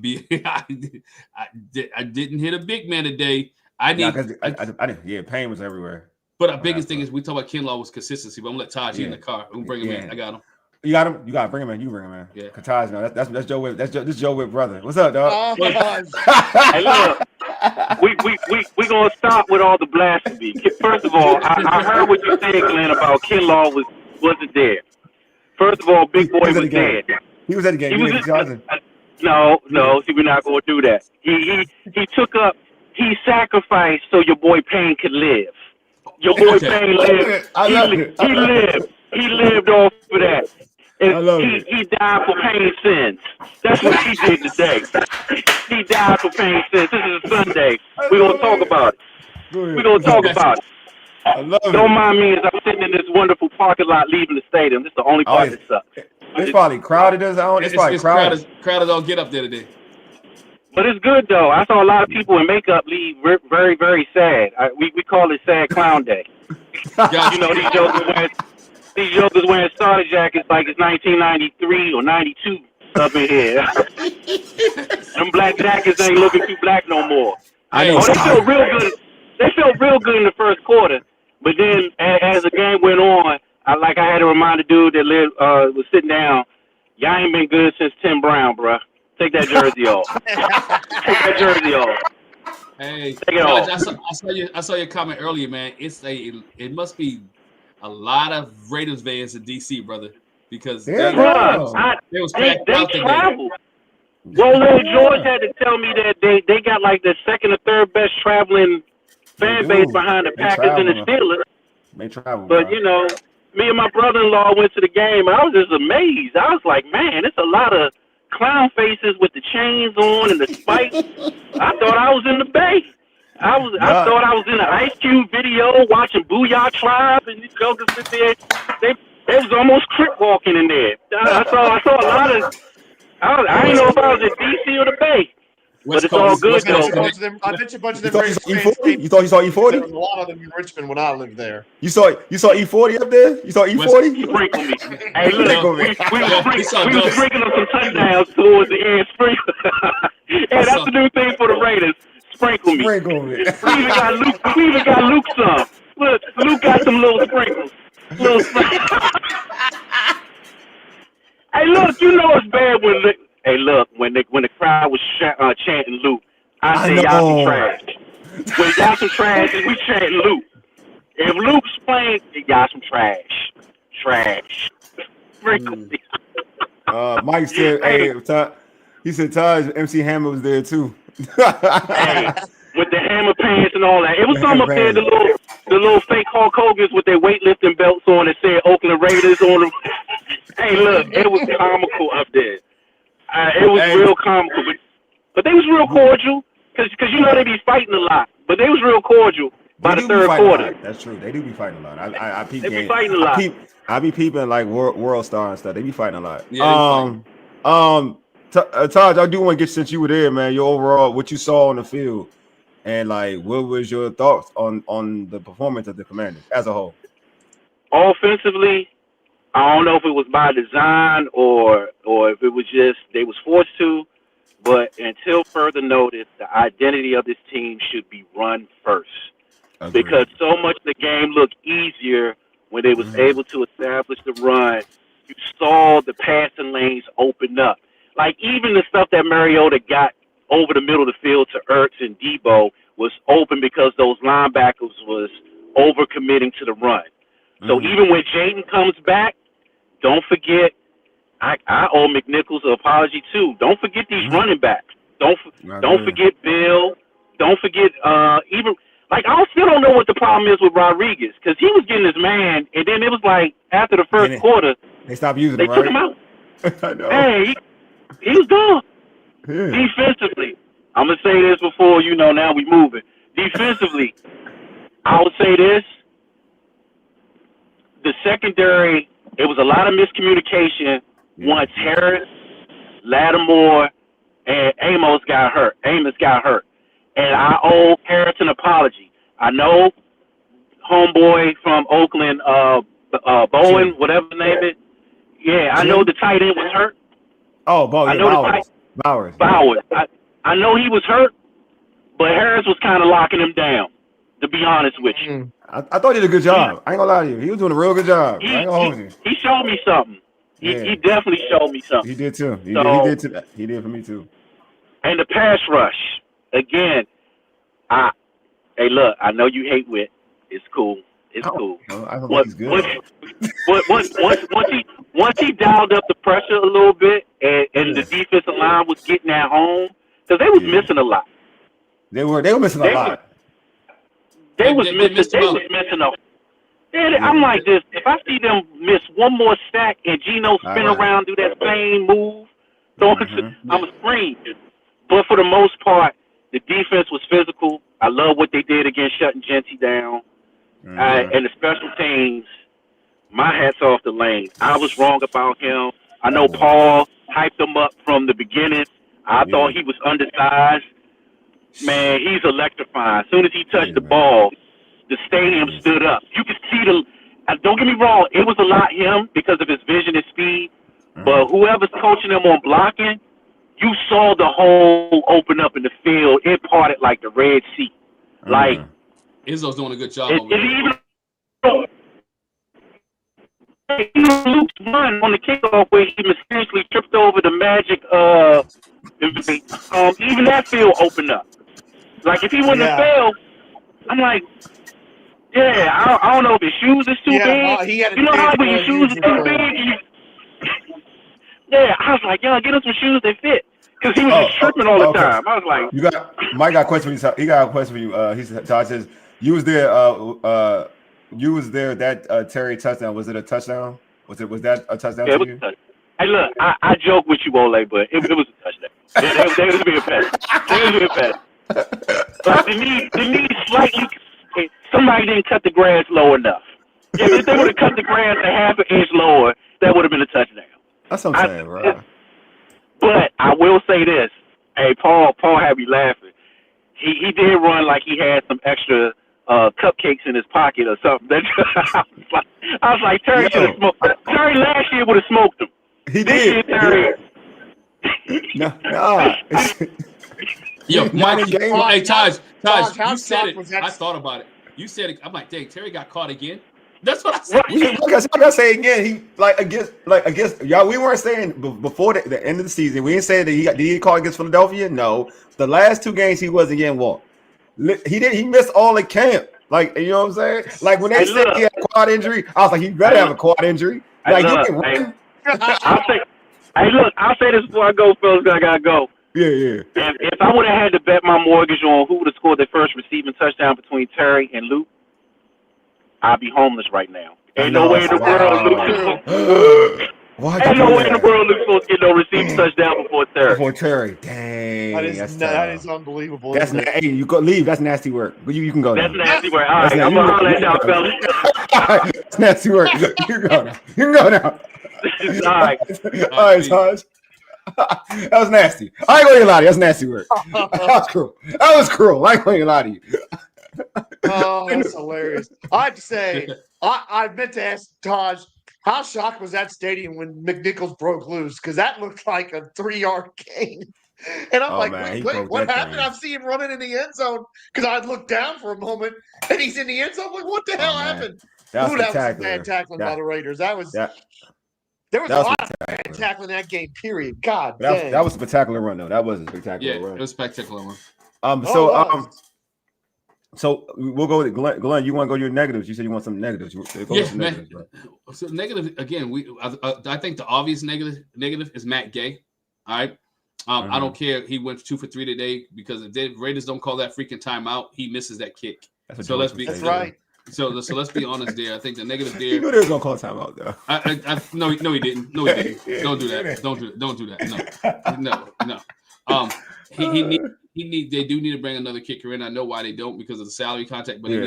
didn't hit a big man today. I didn't. Yeah, Payne was everywhere. But our biggest thing is we talk about Kinlaw was consistency. But I'm gonna let Taj in the car. We'll bring him in. I got him. You got him. You got to bring him in. You bring him in. Yeah. Taj, no, that's Joe Whip. This Joe Whip brother. What's up, dog? Hey, look, we gonna stop with all the blasphemy. First of all, I heard what you said, Glenn, about Kinlaw wasn't there. First of all, Big Boy was dead. He was at the game. No. See, we're not gonna do that. He sacrificed so your boy Payne could live. Your boy Payne lived. He lived off of that. And he died for Payne's sins. That's what he did today. He died for Payne's sins. This is a Sunday. We're going to talk about it. Don't mind me as I'm sitting in this wonderful parking lot leaving the stadium. This is the only part that sucks. It's probably crowded. It's probably crowded. Crowded all get up there today. But it's good, though. I saw a lot of people in makeup leave very, very sad. We call it Sad Clown Day. These jokers wearing starter jackets like it's 1993 or 92 up in here. Them black jackets ain't looking too black no more. They feel real good. They felt real good in the first quarter. But then as the game went on, I had to remind the dude that was sitting down, y'all ain't been good since Tim Brown, bro. Take that jersey off. Take that jersey off. Hey, take it off. I saw your comment earlier, man. It must be a lot of Raiders fans in DC, brother, because they was packed out travel. Wole George had to tell me that they got like the second or third best traveling fan base behind the Packers and the Steelers. They travel, but bro. you know, me and my brother-in-law went to the game, and I was just amazed. I was like, man, it's a lot of clown faces with the chains on and the spikes. I thought I was in the Bay. I thought I was in the Ice Cube video watching Booyah Tribe, and these jokers sit there. They was almost crip walking in there. I saw a lot of. I didn't know if I was in DC or the Bay. But it's all good, though. I bet you a bunch of them Raiders fans. You thought you saw E40? There was a lot of them in Richmond when I lived there. You saw E40 up there? You saw E40? Sprinkle me. Hey, look, we were sprinkling up some touchdowns towards the end. Sprinkle. Hey, that's the new thing for the Raiders. Sprinkle me. Sprinkle me. We even got Luke some. Look, Luke got some little sprinkles. Hey, look, you know it's bad when when the crowd was chanting Luke, I said y'all some trash. When y'all some trash, and we chant Luke. If Luke's playing, y'all some trash. Trash. Mike said, hey, he said Taj MC Hammer was there too. Hey, with the hammer pants and all that. It was some up there, the little fake Hulk Hogan's with their weightlifting belts on that said Oakland Raiders on them. Hey, look, it was comical up there. It was real comical, but they was real cordial because you know they be fighting a lot, but they was real cordial by the third quarter. That's true. They do be fighting a lot. I peep. They be fighting a lot. I be peeping like World Star and stuff. They be fighting a lot. Yeah, Taj, I do want to get, since you were there, man, your overall what you saw on the field, and like what was your thoughts on the performance of the Commanders as a whole? Offensively, I don't know if it was by design or if it was just they was forced to, but until further notice, the identity of this team should be run first. Agreed. Because so much of the game looked easier when they was able to establish the run. You saw the passing lanes open up. Like even the stuff that Mariota got over the middle of the field to Ertz and Debo was open because those linebackers was overcommitting to the run. So even when Jayden comes back, don't forget, I owe McNichols an apology too. Don't forget these running backs. Don't forget Bill. Don't forget even like I still don't know what the problem is with Rodriguez because he was getting his man, and then it was like after the first quarter they stopped using him. They took him out. I know. Hey, he was gone. Yeah. Defensively, I'm gonna say this before now we moving. Defensively, I would say this. The secondary, it was a lot of miscommunication once Harris, Lattimore, and Amos got hurt. And I owe Harris an apology. I know homeboy from Oakland, Bowen, whatever the name is. Yeah, I know the tight end was hurt. Oh, Bowen. Bowers. I know he was hurt, but Harris was kind of locking him down, to be honest with you. I thought he did a good job. I ain't gonna lie to you. He was doing a real good job. I ain't gonna hold you. He showed me something. He definitely showed me something. He did too. He did for me too. And the pass rush, again, hey, look, I know you hate Witt. It's cool. It's cool. I don't think he's good. Once he dialed up the pressure a little bit and the defensive line was getting at home, because they was missing a lot. They were missing a lot. They was missing a. I'm like this. If I see them miss one more stack and Geno spin around, do that same move, I'm a scream. But for the most part, the defense was physical. I love what they did against shutting Genty down. And the special teams, my hat's off to Lane. I was wrong about him. I know Paul hyped him up from the beginning. I thought he was undersized. Man, he's electrifying. As soon as he touched the ball, the stadium stood up. You could see don't get me wrong, it was a lot him because of his vision and speed. But whoever's coaching him on blocking, you saw the hole open up in the field. It parted like the Red Sea. Like Izzo's doing a good job. like Luke's run on the kickoff where he mysteriously tripped over the magic. Even that field opened up. Like if he wouldn't have failed, I'm like, yeah, I don't know if his shoes is too big. You know how when your shoes are too big? Yeah, I was like, yo, get him some shoes that fit. Because he was just tripping all the time. I was like, Mike got a question for you. He got a question for you. He said, Todd says, you was there. That Terry touchdown. Was it a touchdown? Was that a touchdown? Yeah, it was a touchdown. Hey, look, I joke with you, Wole, but it was a touchdown. They was being petty. Like the knee slightly. Somebody didn't cut the grass low enough. If they would have cut the grass a half an inch lower, that would have been a touchdown. That's what I'm saying, bro. But I will say this. Hey, Paul had me laughing. He did run like he had some extra cupcakes in his pocket or something. I was like, Terry should have smoked. Terry last year would have smoked him. He did. Terry. No. Yo, hey, Taj, how you said it. was that? I thought about it. You said it. I'm like, dang, Terry got caught again. That's what I said. I gotta say again. He against y'all. We weren't saying before the end of the season. We didn't say that did he call against Philadelphia? No. The last two games he wasn't getting walked. He missed all the camp. Like, you know what I'm saying? Like when they said he had a quad injury, I was like, he better have a quad injury. Like you can run. I'll say this before I go, fellas. I gotta go. Yeah. If I would have had to bet my mortgage on who would have scored the first receiving touchdown between Terry and Luke, I'd be homeless right now. Ain't no way in the world Luke. Ain't no way in the world Luke's supposed to get no receiving touchdown before Terry. Dang. That is unbelievable. Hey, you go leave. That's nasty work. You can go now. That's nasty work. All right, I'm gonna holler at y'all, fellas. That's nasty work. You can go now. All right, Taj. That was nasty. I ain't gonna lie to you. That's nasty work. That was cruel. I ain't gonna lie to you. Oh, that's hilarious. I have to say, I meant to ask Taj, how shocked was that stadium when McNichols broke loose? Because that looked like a 3-yard gain. And I'm wait, what happened? I see him running in the end zone because I looked down for a moment and he's in the end zone. I'm like, what the hell happened? That was bad tackling by the Raiders. There was a lot of bad tackling in that game, period. God damn. That was a spectacular run, though. That was a spectacular run. Yeah, it was a spectacular one. So we'll go with Glenn. Glenn, you want to go to your negatives? You said you want some negatives. Negatives, right? So negative again. I think the obvious negative is Matt Gay. All right. I don't care. He went 2 for 3 today because if the Raiders don't call that freaking timeout, he misses that kick. That's right. So let's be honest there. I think the negative there. You knew they was gonna call timeout though. No, he didn't. No, he didn't. Don't do that. Don't do that. No. They do need to bring another kicker in. I know why they don't because of the salary contract, but they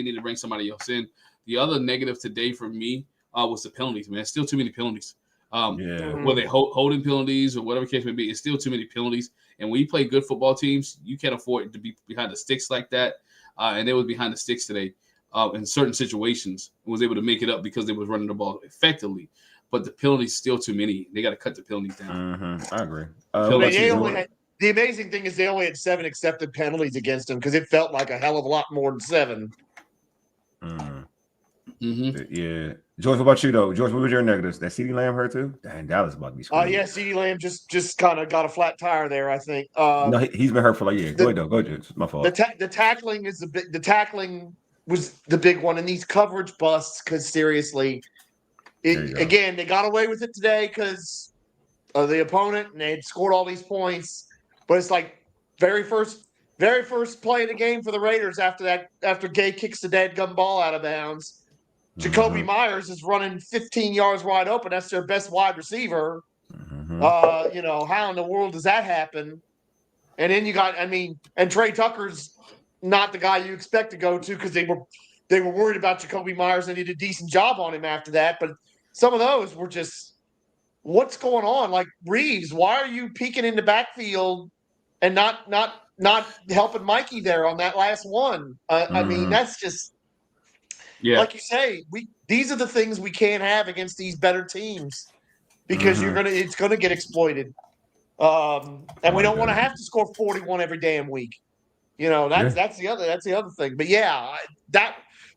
need to bring somebody else in. The other negative today for me was the penalties, man. Still too many penalties. Whether they holding penalties or whatever case may be, it's still too many penalties. And when you play good football teams, you can't afford to be behind the sticks like that. And they was behind the sticks today in certain situations and was able to make it up because they was running the ball effectively. But the penalties still too many. They got to cut the penalties down. I agree. The amazing thing is they only had 7 accepted penalties against them because it felt like a hell of a lot more than 7. Yeah. George, what about you, though? George, what was your negatives? That CeeDee Lamb hurt, too? Dang, that was about to be screwed. Yeah, CeeDee Lamb just kind of got a flat tire there, I think. No, he's been hurt for like a year. Go ahead, though. Go ahead, George. It's my fault. The tackling is the tackling was the big one, and these coverage busts, because seriously, again, they got away with it today because of the opponent, and they had scored all these points. But it's like very first play of the game for the Raiders after Gay kicks the dadgum ball out of bounds. Jacoby Myers is running 15 yards wide open. That's their best wide receiver. How in the world does that happen? And then you got, and Trey Tucker's not the guy you expect to go to because they were worried about Jacoby Myers and did a decent job on him after that. But some of those were just, what's going on? Like Reeves, why are you peeking in the backfield and not helping Mikey there on that last one? That's just. Yeah. Like you say, these are the things we can't have against these better teams because it's gonna get exploited. And we don't want to have to score 41 every damn week. That's the other thing. But yeah, that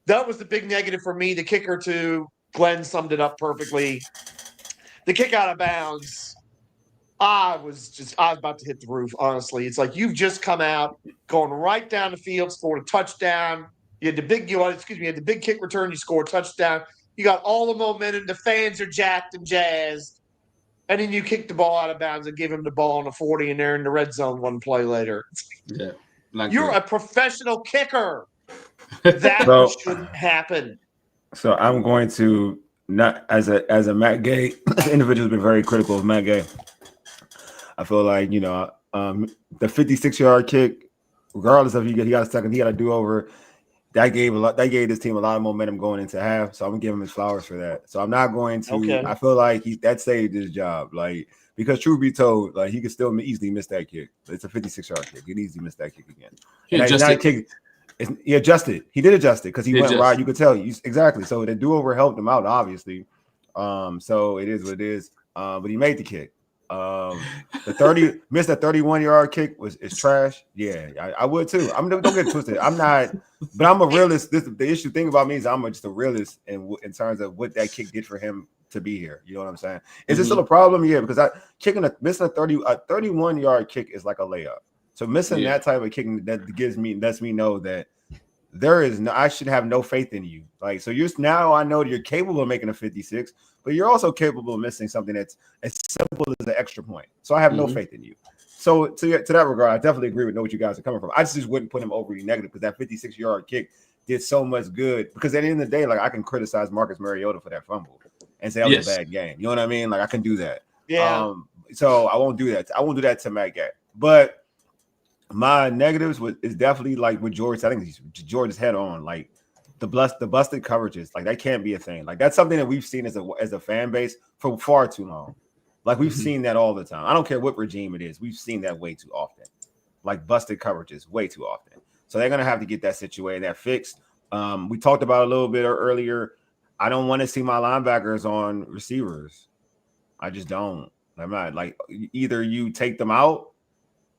was the big negative for me, the kicker to Glen summed it up perfectly. The kick out of bounds, I was about to hit the roof, honestly. It's like you've just come out, going right down the field, scored a touchdown. You had the big kick return, you scored a touchdown. You got all the momentum, the fans are jacked and jazzed. And then you kick the ball out of bounds and give him the ball on the 40, and they're in the red zone one play later. Yeah. You're a professional kicker. That shouldn't happen. So I'm going to not as a Matt Gay individual has been very critical of Matt Gay. I feel like, the 56-yard kick, regardless of he got a second, he got a do-over. That gave this team a lot of momentum going into half. So I'm gonna give him his flowers for that. So I'm not going to. Okay. I feel like that saved his job. Like, because truth be told, like, he could still easily miss that kick. It's a 56-yard kick. He could easily miss that kick again. He adjusted. He did adjust it because he went right. You could tell. Exactly. So the do-over helped him out, obviously. So it is what it is. But he made the kick. Missed a 31-yard kick is trash. Yeah, I would too. Don't get twisted. I'm not, but I'm a realist. The issue thing about me is I'm just a realist in terms of what that kick did for him to be here. You know what I'm saying? Is it still a problem? Yeah, because missing a 31-yard kick is like a layup. So missing that type of kick lets me know that I should have no faith in you. Like, so now I know that you're capable of making a 56, but you're also capable of missing something that's as simple as an extra point. So I have no faith in you. So to that regard, I definitely agree with what you guys are coming from. I just wouldn't put him overly negative because that 56-yard kick did so much good. Because at the end of the day, like, I can criticize Marcus Mariota for that fumble and say that was a bad game. You know what I mean? Like, I can do that. Yeah. So I won't do that. I won't do that to Matt Gay. But my negatives is definitely like with George. I think George's head on, like the busted coverages. Like, that can't be a thing. Like, that's something that we've seen as a fan base for far too long. Like, we've seen that all the time. I don't care what regime it is. We've seen that way too often. Like, busted coverages way too often. So they're gonna have to get that situated, that fixed. We talked about it a little bit earlier. I don't want to see my linebackers on receivers. I just don't. I'm not, like, either you take them out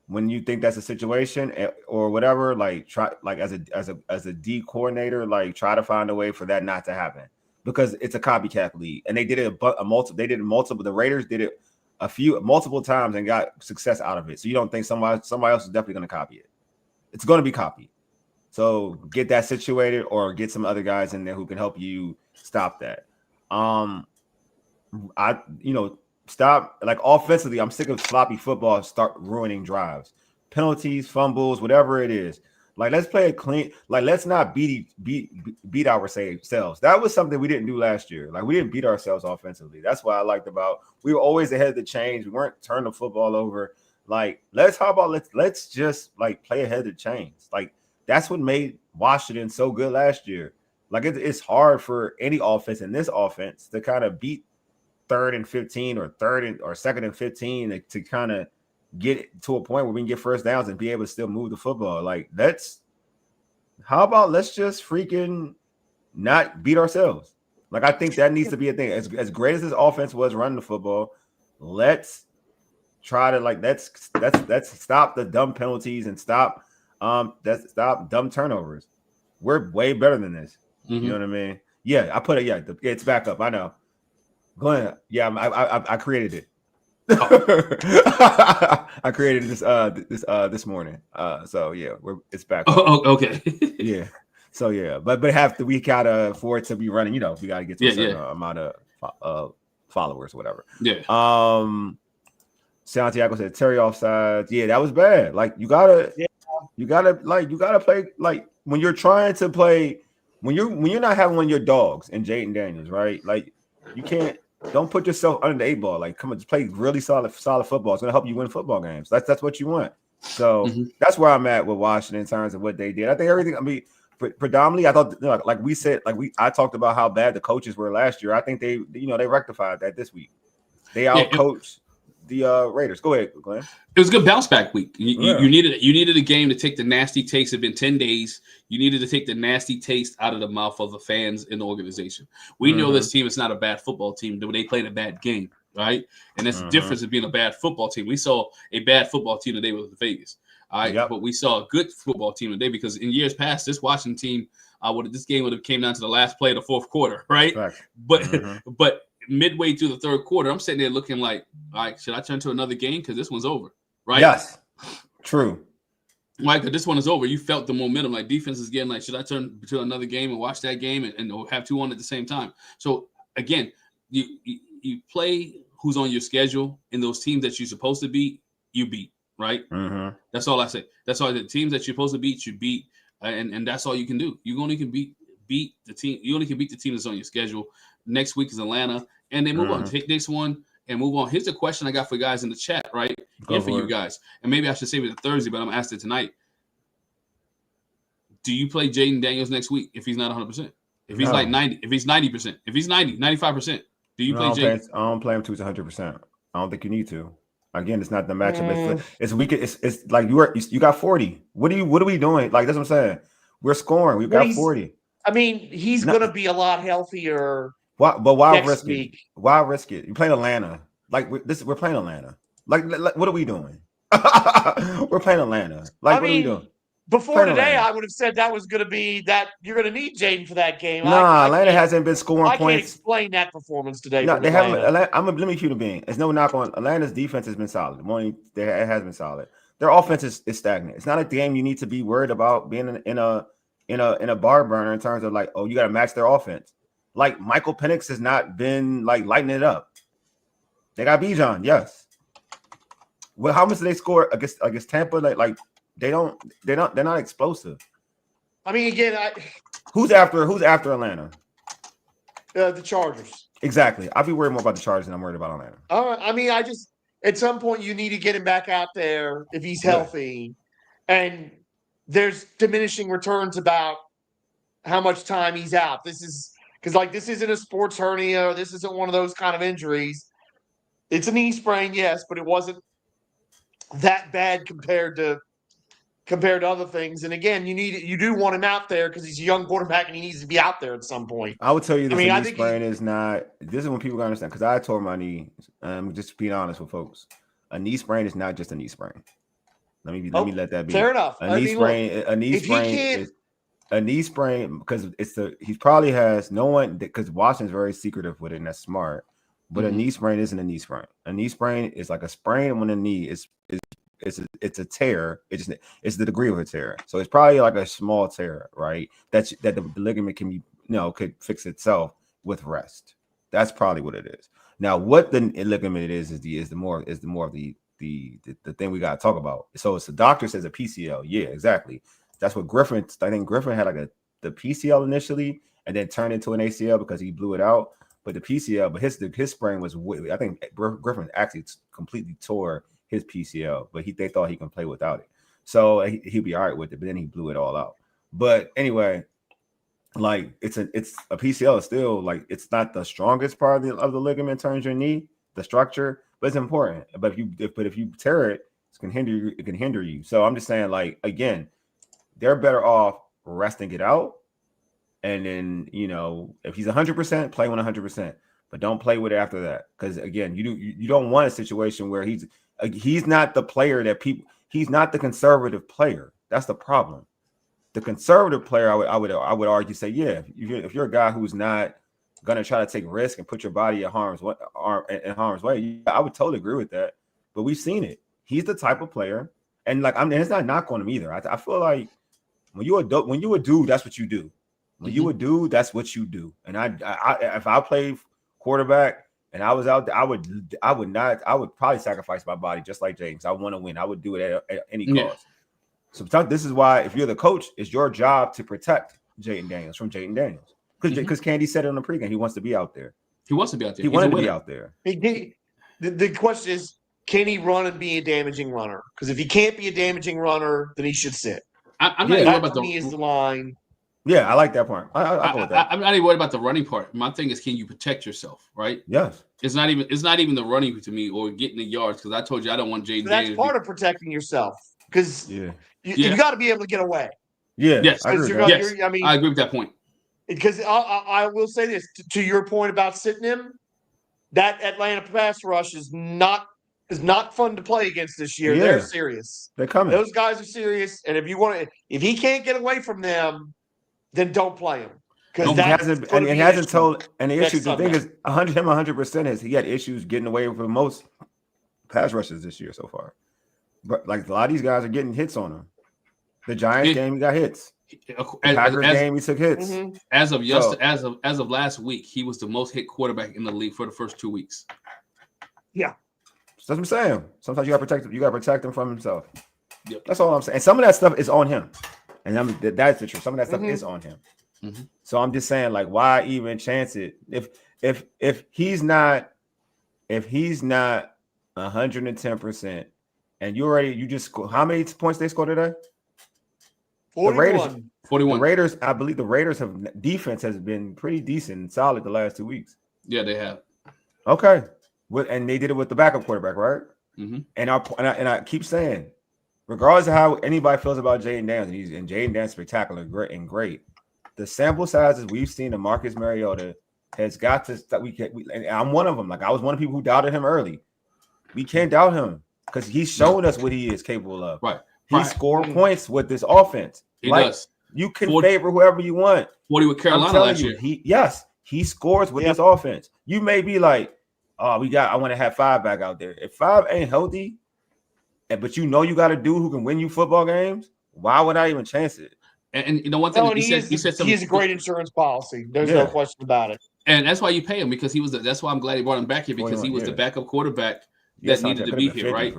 when you think that's a situation or whatever, like, try, like, as a D coordinator, like, try to find a way for that not to happen, because it's a copycat league, and they did it multiple. The Raiders did it multiple times and got success out of it. So you don't think somebody else is definitely going to copy it? It's going to be copied. So get that situated, or get some other guys in there who can help you stop that. Stop, like, offensively, I'm sick of sloppy football start ruining drives, penalties, fumbles, whatever it is. Like, let's play it clean. Like, let's not beat ourselves. That was something we didn't do last year. Like, we didn't beat ourselves offensively. That's what I liked about. We were always ahead of the chains. We weren't turning the football over. Like, let's just, like, play ahead of the chains. Like, that's what made Washington so good last year. Like, it's hard for any offense in this offense to kind of beat 3rd and 15 or 2nd and 15 to kind of get to a point where we can get first downs and be able to still move the football. Like, let's just freaking not beat ourselves. Like, I think that needs to be a thing. As great as this offense was running the football, let's try to, like, let's stop the dumb penalties and stop dumb turnovers. We're way better than this. You know what I mean? Yeah, I put it. Yeah, it's back up. I know. Glen, yeah, I created it. I created this morning. So yeah, it's back. Oh, okay. Yeah. So yeah, but we gotta, for it to be running, we gotta get to a certain amount of followers, whatever. Yeah. Santiago said Terry offsides. Yeah, that was bad. Like, you gotta play, like, when you're trying to play, when you're not having one of your dogs in Jayden Daniels, right? Like, you can't. Don't put yourself under the 8 ball. Like, come on, just play really solid football. It's going to help you win football games. That's what you want. So that's where I'm at with Washington in terms of what they did. I think everything. I mean, predominantly, I thought, like we said, I talked about how bad the coaches were last year. I think they rectified that this week. They outcoached the Raiders. Go ahead, Glenn. It was a good bounce back week. You needed a game to take the nasty taste. It's been 10 days. You needed to take the nasty taste out of the mouth of the fans in the organization. We know this team is not a bad football team. They played a bad game, right? And that's the difference of being a bad football team. We saw a bad football team today with Vegas. All right, but we saw a good football team today because in years past, this Washington team, this game would have came down to the last play of the fourth quarter, right? But midway through the third quarter, I'm sitting there looking like, all right, should I turn to another game because this one's over, right? Yes, true. Right, because this one is over. You felt the momentum. Like defense is getting like, should I turn to another game and watch that game and have two on at the same time? So again, you play who's on your schedule, and those teams that you're supposed to beat, you beat. Right? That's all I say. That's all. The teams that you're supposed to beat, you beat, and that's all you can do. You only can beat the team. You only can beat the team that's on your schedule. Next week is Atlanta, and then move on. Take this one and move on. Here's the question I got for guys in the chat, right? And for you guys. And maybe I should save it to Thursday, but I'm asked it tonight. Do you play Jayden Daniels next week if he's not 100%? If he's like 90, if he's 90%, if he's 90, 95%, do you play Jayden? I don't play him to 100%. I don't think you need to. Again, it's not the matchup. It's weak. It's like you got 40. What are we doing? Like, that's what I'm saying. We're scoring. We've got 40. I mean, he's going to be a lot healthier. Why risk it? Why risk it? You playing Atlanta. Like we're playing Atlanta. Like what are we doing? We're playing Atlanta. Like, what are we doing? Before today, I would have said that was going to be that you're going to need Jayden for that game. Atlanta hasn't been scoring points. I can't explain that performance today. No, they haven't. I'm a human being. There's no knock on Atlanta's defense has been solid. It has been solid. Their offense is stagnant. It's not a game you need to be worried about being in a bar burner in terms of like, oh, you got to match their offense. Like Michael Penix has not been like lighting it up. They got Bijan, yes. Well, how much did they score against Tampa? Like they're not explosive. I mean, again, who's after Atlanta? The Chargers. Exactly. I'll be worried more about the Chargers than I'm worried about Atlanta. I mean, at some point you need to get him back out there if he's healthy, and there's diminishing returns about how much time he's out. This isn't a sports hernia. This isn't one of those kind of injuries. It's a knee sprain, yes, but it wasn't that bad compared to other things. And again, you do want him out there because he's a young quarterback and he needs to be out there at some point. I would tell you this knee sprain is not. This is when people gotta understand, because I tore my knee. Just being honest with folks, a knee sprain is not just a knee sprain. Let me let that be. Fair enough. A knee sprain because he probably has no one, because Washington's very secretive with it, and that's smart. But a knee sprain isn't a knee sprain. A knee sprain is like a sprain when the knee is it's a tear. It's the degree of a tear. So it's probably like a small tear, right? That the ligament can be, could fix itself with rest. That's probably what it is. Now, what the ligament is more of the thing we got to talk about. So it's the doctor says a PCL. Yeah, exactly. That's what Griffin. I think Griffin had like the PCL initially, and then turned into an ACL because he blew it out. But the PCL, but his sprain was. I think Griffin actually completely tore his PCL, but they thought he can play without it, so he'd be all right with it. But then he blew it all out. But anyway, like it's a PCL is still like it's not the strongest part of the ligament turns your knee, the structure, but it's important. But if you tear it, it can hinder you. So I'm just saying, like, again, they're better off resting it out. And then, if he's 100%, play 100%, but don't play with it after that. Because again, you don't want a situation where he's not the player that he's not the conservative player. That's the problem. The conservative player, I would argue, say, yeah, if you're a guy who's not gonna try to take risk and put your body in harm's way, I would totally agree with that. But we've seen it. He's the type of player, and and it's not knock on him either. I feel like when you a dude, that's what you do. When you a dude, that's what you do. And I if I played quarterback and I was out there, I would probably sacrifice my body just like James. I want to win. I would do it at any cost. So this is why, if you're the coach, it's your job to protect Jayden Daniels from Jayden Daniels. Because Candy said it on the pregame, he wants to be out there. He wants to be out there. He wanted to be out there. The question is, can he run and be a damaging runner? Because if he can't be a damaging runner, then he should sit. I'm not worried about the line. Yeah, I like that part. I go with that. I'm not even worried about the running part. My thing is, can you protect yourself, right? Yes. It's not even the running to me or getting the yards, because I told you I don't want Jayden Daniels. That's part of protecting yourself, because you got to be able to get away. Yeah. Yes. I agree with that point. Because I will say this, to your point about sitting him, that Atlanta pass rush is not is not fun to play against this year. Yeah. They're serious. They're coming. Those guys are serious, and if he can't get away from them, then don't play him. Because he hasn't told. And the issue, the thing is, 100% is he had issues getting away from most pass rushes this year so far. But like a lot of these guys are getting hits on him. The Giants game, he got hits. The Packers game, he took hits. As of last week, he was the most hit quarterback in the league for the first 2 weeks. Yeah. That's what I'm saying. Sometimes you got to protect him. You got to protect him from himself. Yep. That's all I'm saying. And some of that stuff is on him. And that's the truth. Some of that stuff is on him. So I'm just saying, like, why even chance it? If he's not 110%, and you just how many points they scored today? 41. 41. The Raiders, I believe the Raiders defense has been pretty decent and solid the last 2 weeks. Yeah, they have. Okay. And they did it with the backup quarterback, right? And I keep saying, regardless of how anybody feels about Jayden Daniels, and Jayden Daniels spectacular, great. The sample sizes we've seen of Marcus Mariota has got to stop. And I'm one of them. Like I was one of the people who doubted him early. We can't doubt him because he's shown us what he is capable of. Right. He scored points with this offense. He does. You can favor whoever you want. 40 with Carolina last year. He scores with this offense. You may be like, oh, I want to have 5 back out there. If 5 ain't healthy, but you got a dude who can win you football games, why would I even chance it? And you know one thing he said something. He has a great insurance policy. There's no question about it. And that's why you pay him because that's why I'm glad he brought him back here because he was the backup quarterback that needed to be here, right?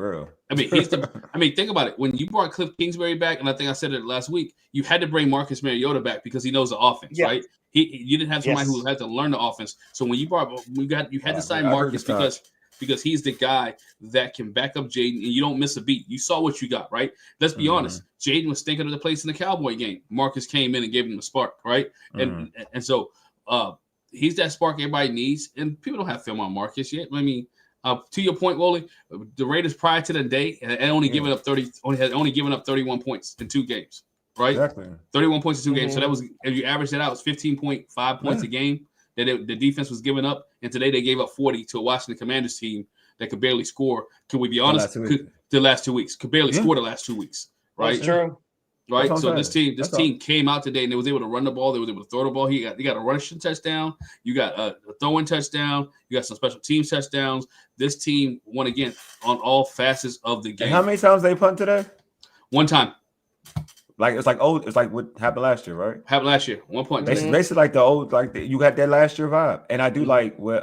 I mean, think about it. When you brought Cliff Kingsbury back, and I think I said it last week, you had to bring Marcus Mariota back because he knows the offense, right? You didn't have somebody who had to learn the offense. So when you had to sign Marcus because he's the guy that can back up Jayden, and you don't miss a beat. You saw what you got, right? Let's be honest. Jayden was stinking of the place in the Cowboy game. Marcus came in and gave him a spark, right? And so he's that spark everybody needs, and people don't have film on Marcus yet. I mean, to your point, Wole, the Raiders prior to the day had only given up 31 points in 2 games, right? Exactly. 31 points in 2 games. So that was, if you average that out, it was 15.5 points a game that the defense was giving up. And today they gave up 40 to a Washington Commanders team that could barely score. Can we be honest? The last 2 weeks could barely score the last 2 weeks, right? That's true. Right. So this team came out today and they was able to run the ball. They was able to throw the ball. You got a rushing touchdown. You got a throwing touchdown. You got some special teams touchdowns. This team won again on all facets of the game. And how many times they punt today? 1 time. It's like what happened last year, right? Happened last year. 1 point. Basically like the old, you got that last year vibe. And I do like what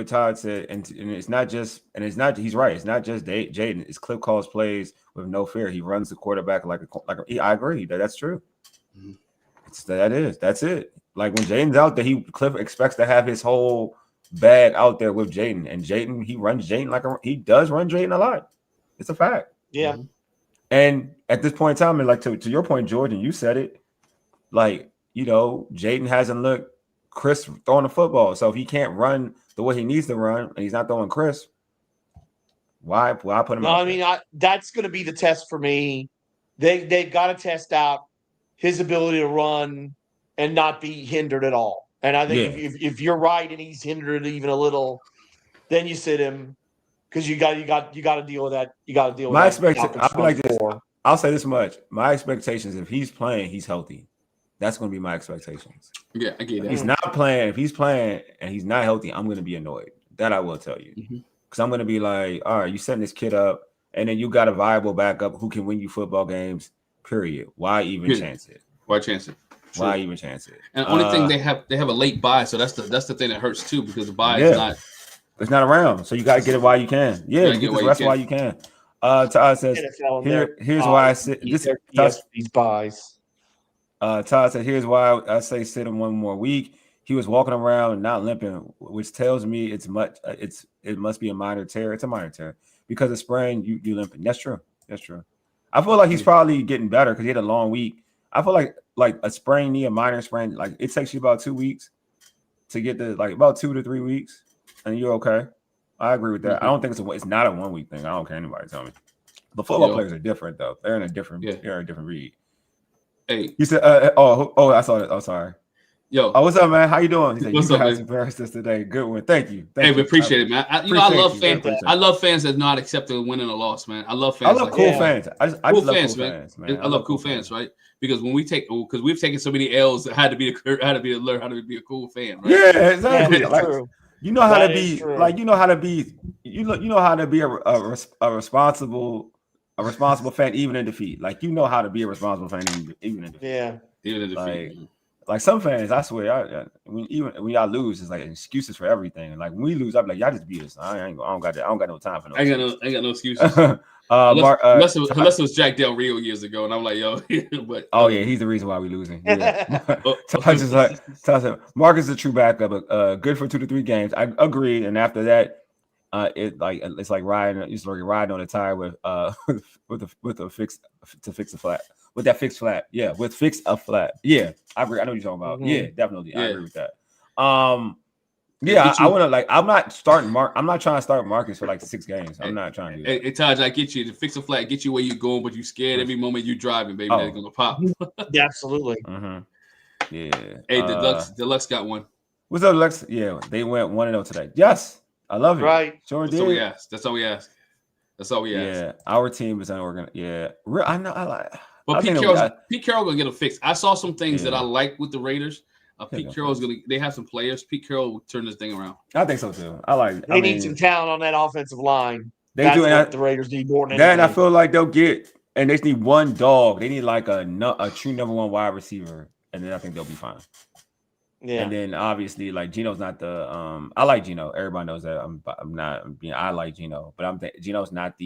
Todd said, and it's not just he's right. It's not just Jayden. It's Cliff calls plays with no fear. He runs the quarterback I agree. That's true. That's it. Like when Jayden's out there, Cliff expects to have his whole bag out there with Jayden, and he runs Jayden he does run Jayden a lot. It's a fact. Yeah. And at this point in time, and like to your point, George, and you said it, like Jayden hasn't looked crisp throwing the football. So if he can't run the way he needs to run, and he's not throwing crisp, why put him out? I mean, that's going to be the test for me. They've got to test out his ability to run and not be hindered at all. And I think if you're right and he's hindered even a little, then you sit him because you got to deal with that. You got to deal with my that. expectation. I'll say this much: my expectations, if he's playing, he's healthy. That's going to be my expectations. Yeah, I get that. He's not playing. If he's playing and he's not healthy, I'm going to be annoyed. That I will tell you. Because I'm going to be like, all right, you setting this kid up, and then you got a viable backup who can win you football games, period. Why even chance it? Why chance it? True. Why even chance it? And the only thing they have a late bye, so that's the thing that hurts too, because the bye is not around. So you got to get it while you can. Yeah, you get the rest while you can. Todd says, here's why I sit these buys. Todd said, here's why I say sit him one more week. He was walking around not limping, which tells me it must be a minor tear. It's a minor tear because of sprain. You limping. That's true. I feel like he's probably getting better because he had a long week. I feel like a sprained knee, a minor sprain, like it takes you about 2 weeks to get about 2 to 3 weeks, and you're okay. I agree with that. I don't think it's not a 1 week thing. I don't care anybody tell me. The football players are different though. They're in a different read. Hey, you said I saw it. Oh, sorry. Yo. Oh, what's up, man? How you doing? He said, What's you up, guys man? embarrassed us today. Good one. Thank you. Hey, we appreciate it, man. I love fans. I love fans that not accept a win and a loss, man. I love fans. I love cool fans. I just love cool fans, man. I love cool fans, right? Because when we've taken so many L's, that had to learn how to be a cool fan, right? Yeah, exactly. Yeah, like, true. you know how That to is be true. like you know how to be you know how to be a responsible fan even in defeat. Like you know how to be a responsible fan even in defeat. Yeah. Even in defeat. Like some fans, I swear, when y'all lose, it's like excuses for everything. Like when we lose, I'm like, y'all just beat us. I don't got no time for no. I ain't got no excuses. Unless it was Jack Del Rio years ago, and I'm like, yo, but yeah, he's the reason why we losing. Yeah. So I just like Marcus is a true backup, good for 2 to 3 games. I agree, and after that, it's like riding on a tire with a fix to fix a flat. With that fixed flat, yeah. With fix a flat, yeah. I agree. I know what you're talking about. Mm-hmm. Yeah, definitely. Yeah. I agree with that. I want to I'm not starting I'm not trying to start Marcus for like 6 games. I'm not trying to do that. Hey, Taj, I get you to fix a flat, get you where you're going, but you scared every moment you're driving, baby. They're gonna pop. Yeah, absolutely. Mm-hmm. Yeah. Hey, Deluxe got one. What's up, Deluxe? Yeah, they went 1-0 today. Yes, I love it. Right. Sure That's did. all we asked. That's all we asked. Yeah, our team is unorganized. Yeah, I know. I like. But Pete Carroll gonna get a fix. I saw some things that I like with the Raiders. Pete Carroll's they have some players. Pete Carroll will turn this thing around. I think so too. They need some talent on that offensive line. They do. What the Raiders need more than anything. I feel like they'll get, and they just need one dog. They need like a true number 1 wide receiver, and then I think they'll be fine. Yeah. And then obviously, like Geno's not the I like Geno. Everybody knows that. I like Geno, but Geno's not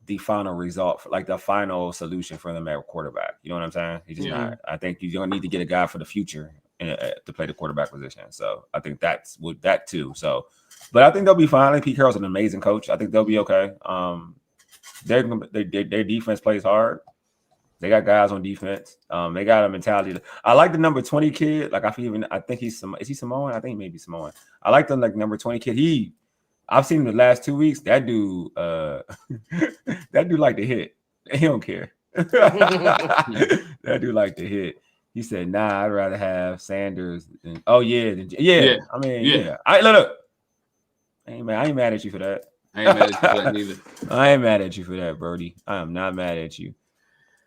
the final result, like the final solution for them at quarterback. You know what I'm saying? He's just not. I think you're gonna need to get a guy for the future to play the quarterback position. So I think that's with that too. So, but I think they'll be fine. I think Pete Carroll's an amazing coach. I think they'll be okay. Their defense plays hard. They got guys on defense. They got a mentality. I like the number 20 kid. Like I think he's is he Samoan? I think maybe Samoan. I like the number 20 kid. I've seen him the last 2 weeks. That dude, that dude like to hit. He don't care. That dude like to hit. He said, "Nah, I'd rather have Sanders." I mean, yeah. Look. I ain't mad at you for that. I ain't mad at you for that neither. I ain't mad at you for that, Brody. I am not mad at you.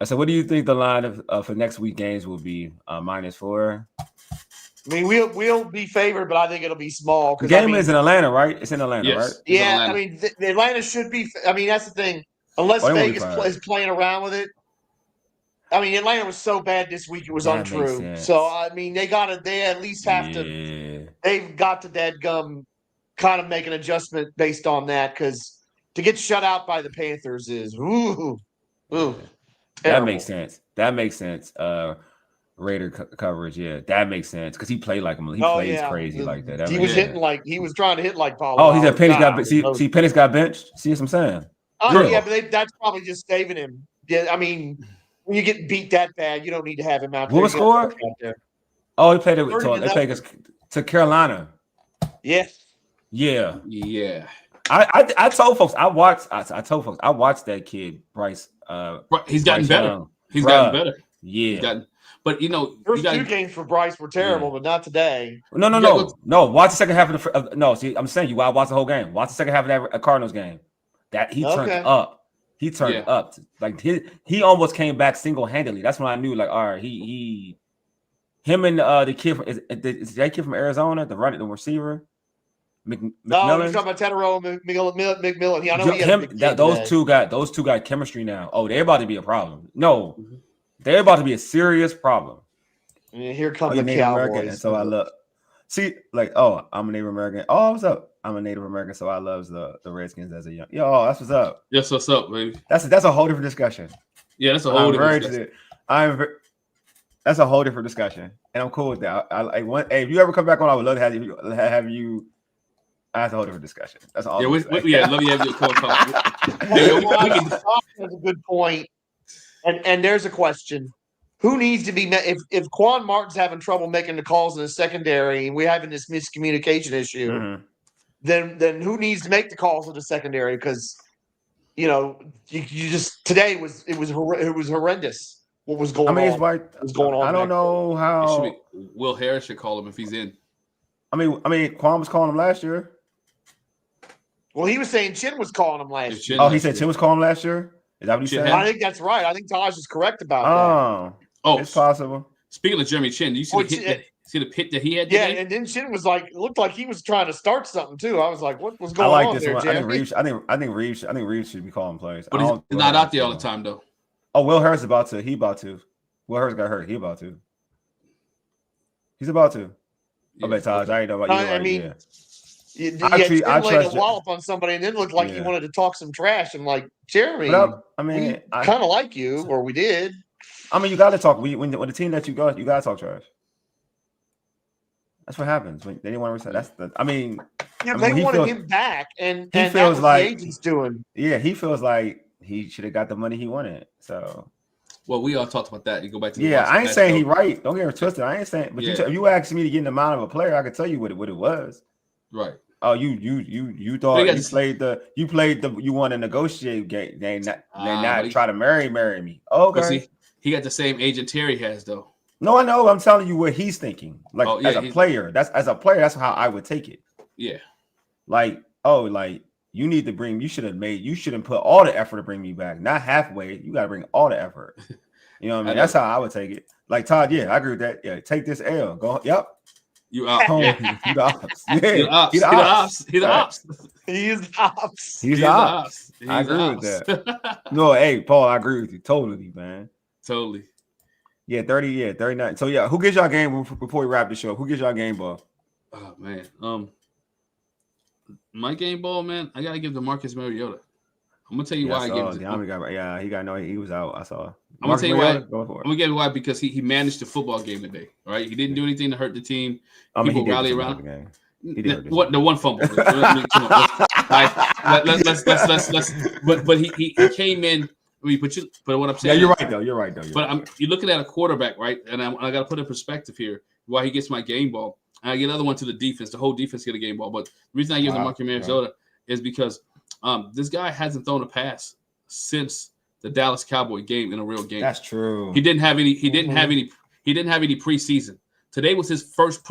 So, what do you think the line for next week games will be? -4. I mean, we'll be favored, but I think it'll be small. The game is in Atlanta, right? It's in Atlanta, right? Yeah, Atlanta. I mean, the Atlanta should be. I mean, that's the thing. Unless Vegas is playing around with it. I mean, Atlanta was so bad this week; it was untrue. So, I mean, they at least have to. They've got to dadgum kind of make an adjustment based on that, because to get shut out by the Panthers is ooh. That makes sense. Raider coverage, yeah, that makes sense because he played like him. He plays crazy like that. He was he was trying to hit like Paul. Oh, he said Penix got Penix got benched. See what I'm saying? Yeah, but that's probably just saving him. Yeah, I mean, when you get beat that bad, you don't need to have him out there. What was score? Oh, he played it to Carolina. Yes. Yeah. I told folks I watched that kid Bryce. He's gotten better. He's gotten better. Yeah. But first 2 games for Bryce were terrible, but not today. No. Watch the second half of the. No, see, I'm saying you gotta watch the whole game. Watch the second half of that Cardinals game. That he turned up. He turned up. Like he almost came back single-handedly. That's when I knew, like, all right, him and the kid is that kid from Arizona, the receiver. McMillan. No, you're talking about Tedero McMillan. I know those two got chemistry now. Oh, they're about to be a problem. No. They're about to be a serious problem. And here comes the Cowboys. American, and so I love. See, like, I'm a Native American. Oh, what's up? I'm a Native American, so I love the Redskins as a young. That's what's up. Yes, what's up, baby? That's a whole different discussion. Yeah, that's a whole different discussion. That's a whole different discussion, and I'm cool with that. Hey, if you ever come back on, I would love to have you. That's a whole different discussion. That's all. Yeah, let me have you a talk. That's a good point. And there's a question: who needs to be if Quan Martin's having trouble making the calls in the secondary, and we're having this miscommunication issue, then who needs to make the calls in the secondary? Because you just today it was horrendous. what was going on. It's like what's going on. I don't know how. Will Harris should call him if he's in. I mean, Quan was calling him last year. Well, he was saying Chin was calling him last year. Oh, he said Chin was calling him last year? Is that what he said? I think that's right. I think Taj is correct about that. Oh, it's possible. Speaking of Jeremy Chin, do you see the hit that he had today? Yeah, and then Chin was like, looked like he was trying to start something too. I was like, what was going on this there, one. Jeremy? I think Reeves should be calling plays. But he's not out there all the time, though. Oh, Will Harris is about to. He about to. Will Harris got hurt. He about to. He's about to. I bet Taj. I ain't know about you. I mean, I trust a wallop on somebody and then looked like he wanted to talk some trash. I'm like, Jeremy, I kind of like you, or we did. I mean, you got to talk. When the team that you got to talk trash. That's what happens when they didn't want to reset. That's the. I mean, they wanted him back, and he feels like the agent's doing. Yeah, he feels like he should have got the money he wanted. So. Well, we all talked about that. You go back to I ain't saying he right. Don't get me twisted. I ain't saying, but if you asked me to get an amount of a player, I could tell you what it was. Right. Oh, you thought you want to negotiate game. They not try to marry me. Okay. See, he got the same agent Terry has though. No, I know. I'm telling you what he's thinking. Like as a player, that's how I would take it. Yeah. Like you need to bring. You shouldn't put all the effort to bring me back. Not halfway. You got to bring all the effort. You know what I mean? That's how I would take it. Like Todd, yeah, I agree with that. Yeah, take this L. Go. Yep. You out. You the ops. Yeah, he the ops. He the ops. He's the ops. He's the ops. I agree with that. No, hey, Paul, I agree with you totally, man. Totally. Yeah, 30. Yeah, 39. So yeah, who gives y'all game before we wrap the show? Who gives y'all game ball? Oh man, my game ball, man. I gotta give to Marcus Mariota. I'm gonna tell you why I gave it. He was out. I saw. I'm gonna tell you why. I'm gonna give you why because he managed the football game today. All right, he didn't do anything to hurt the team. People rally around. What the one fumble? But he came in. But what I'm saying, you're right though. You're looking at a quarterback, right? And I got to put in perspective here why he gets my game ball. And I get another one to the defense. The whole defense get a game ball. But the reason I give to Marcus Mariota is because this guy hasn't thrown a pass since the Dallas Cowboy game in a real game. That's true. He didn't have any. He didn't have any preseason. Today was his first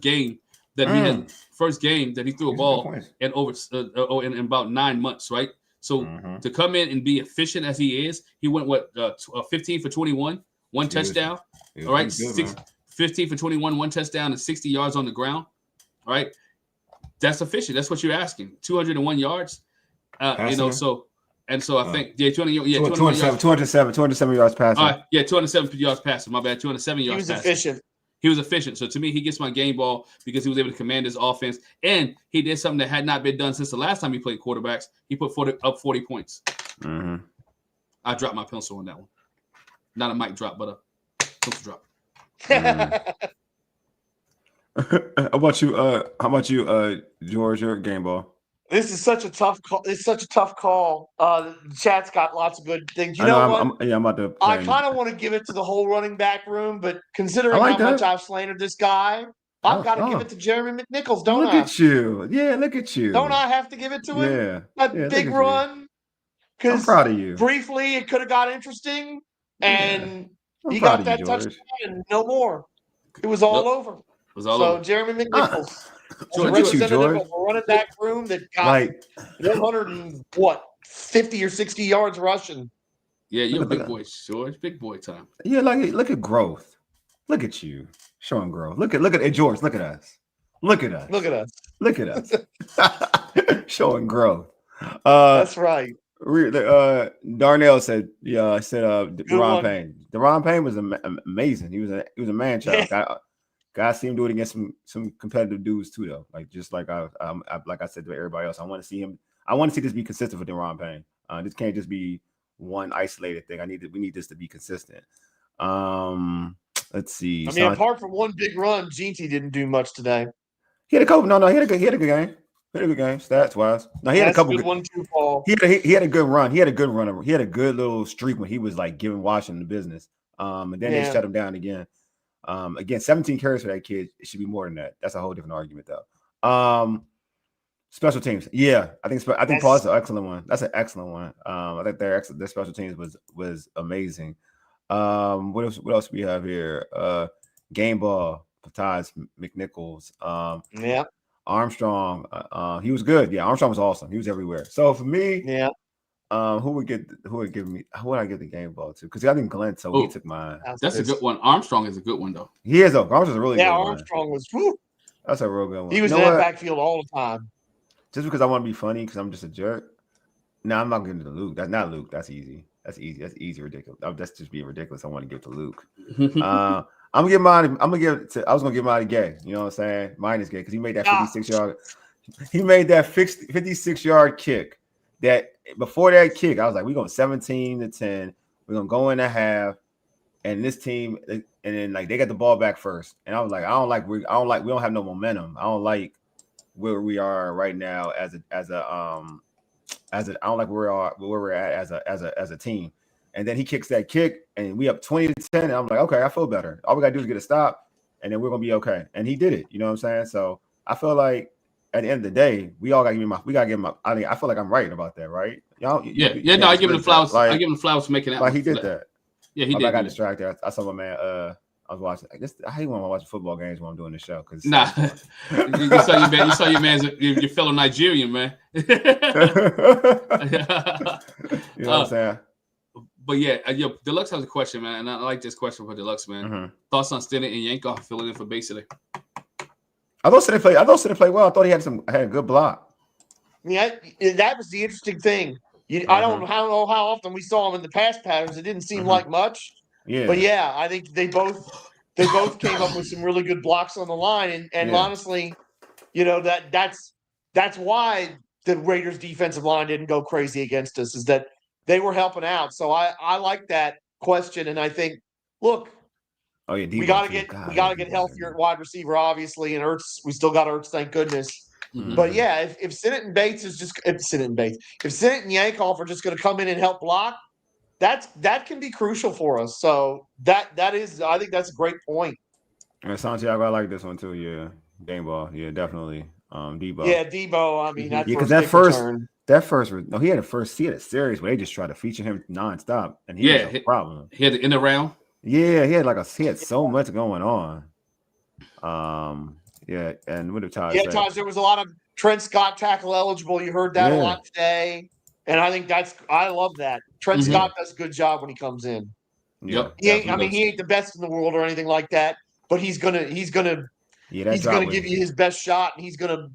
game that he had. First game that he threw a ball in in about 9 months, right? So to come in and be efficient as he is, he went 15 for 21, one touchdown. All right, 15 for 21, one touchdown, and 60 yards on the ground. All right, that's efficient. That's what you're asking. 201 yards. So I think 207 yards passing. All right, 207 yards passing. My bad, 207 yards passing. Efficient. He was efficient. So to me, he gets my game ball because he was able to command his offense. And he did something that had not been done since the last time he played quarterbacks. He put 40 points. Mm-hmm. I dropped my pencil on that one. Not a mic drop, but a pencil drop. How about you, George, your game ball? This is such a tough call. It's such a tough call. The chat's got lots of good things. You know what? I'm about to. I kind of want to give it to the whole running back room, but considering how much I've slandered this guy, I've got to give it to Jeremy McNichols, don't I? Look at you. Yeah, look at you. Don't I have to give it to him? Yeah. That big run. I'm proud of you. Briefly, it could have got interesting, and he got that touchdown and no more. It was all over. It was all over. Jeremy McNichols. Representative of a running back room that got 150 or 60 yards rushing. Yeah, you're a big boy, George. Big boy time. Yeah, look at growth. Look at you showing growth. Look at George. Look at us. Look at us. Showing growth. That's right. Darnell said, Deron Payne. Deron Payne was amazing. He was a man child. Guys see him do it against some competitive dudes too, though. Like I said to everybody else, I want to see him. I want to see this be consistent for Deron Payne. This can't just be one isolated thing. We need this to be consistent. Let's see. I mean, apart from one big run, Jeanty didn't do much today. He had a couple. No, he had a good game. He had a good game, stats wise. No, he had a couple. Good 1-2 ball. He had a good run. He had a good run. He had a good little streak when he was like giving Washington the business. And then they shut him down again. Again, 17 carries for that kid. It should be more than that. That's a whole different argument, though. Special teams. Yeah, I think Paul's an excellent one. That's an excellent one. I think their special teams was amazing. What else we have here? Game ball, Ties McNichols. Yeah. Armstrong. He was good. Yeah, Armstrong was awesome. He was everywhere. So for me, who would I give the game ball to? Because I think Glen he took mine. That's a good one. Armstrong is a good one though. He is Armstrong's a really good one. Armstrong was whew. That's a real good one. He was in that backfield all the time. Just because I want to be funny because I'm just a jerk. No, I'm not giving it to Luke. That's not Luke. That's easy. That's easy. Ridiculous. That's just being ridiculous. I want to give it to Luke. I'm gonna give mine. I was gonna give mine to Gay. You know what I'm saying? Mine is Gay because he made that 56-yard. He made that 56-yard kick. That before that kick, I was like, we're going 17-10. We're gonna go in a half, and this team, and then like they got the ball back first, and I was like, we don't have no momentum. I don't like where we are right now I don't like where we're at as a team. And then he kicks that kick, and we up 20-10. And I'm like, okay, I feel better. All we gotta do is get a stop, and then we're gonna be okay. And he did it. You know what I'm saying? So I feel like at the end of the day, we gotta give him. I feel like I'm right about that, right? Y'all, I give him the flowers. I give him the flowers for making that. Like he did that. Yeah, he did. I got distracted. I saw my man. I was watching. I hate when I'm watching football games when I'm doing the show because you saw your man's your fellow Nigerian man. You know what I'm saying? But yeah, Deluxe has a question, man, and I like this question for Deluxe, man. Mm-hmm. Thoughts on Stinnett and Yankoff filling in for Bates today? I thought Stinnett played well. I thought he had a good block. Yeah, that was the interesting thing. I don't know how often we saw him in the pass patterns. It didn't seem like much. Yeah, but yeah, I think they both came up with some really good blocks on the line, and honestly, that's why the Raiders defensive line didn't go crazy against us, is that they were helping out. So I like that question, and I think, look, we gotta get healthier at wide receiver, obviously, and Ertz, we still got Ertz, thank goodness. Mm-hmm. But yeah, if Stinnett and Bates if Stinnett and Yankoff are just going to come in and help block, that can be crucial for us. So that is, I think that's a great point. And Santiago, I like this one too. Yeah, game ball. Yeah, definitely. Debo. Yeah, Debo. I mean, because he had a series where they just tried to feature him nonstop, and he had a problem. He had the end around. Yeah, he had so much going on. Yeah, and what did Taj say? Taj, there was a lot of Trent Scott tackle eligible. You heard that a lot today, and I think I love that. Trent Scott does a good job when he comes in. Yep. He ain't the best in the world or anything like that, but he's gonna give you his best shot, and he's gonna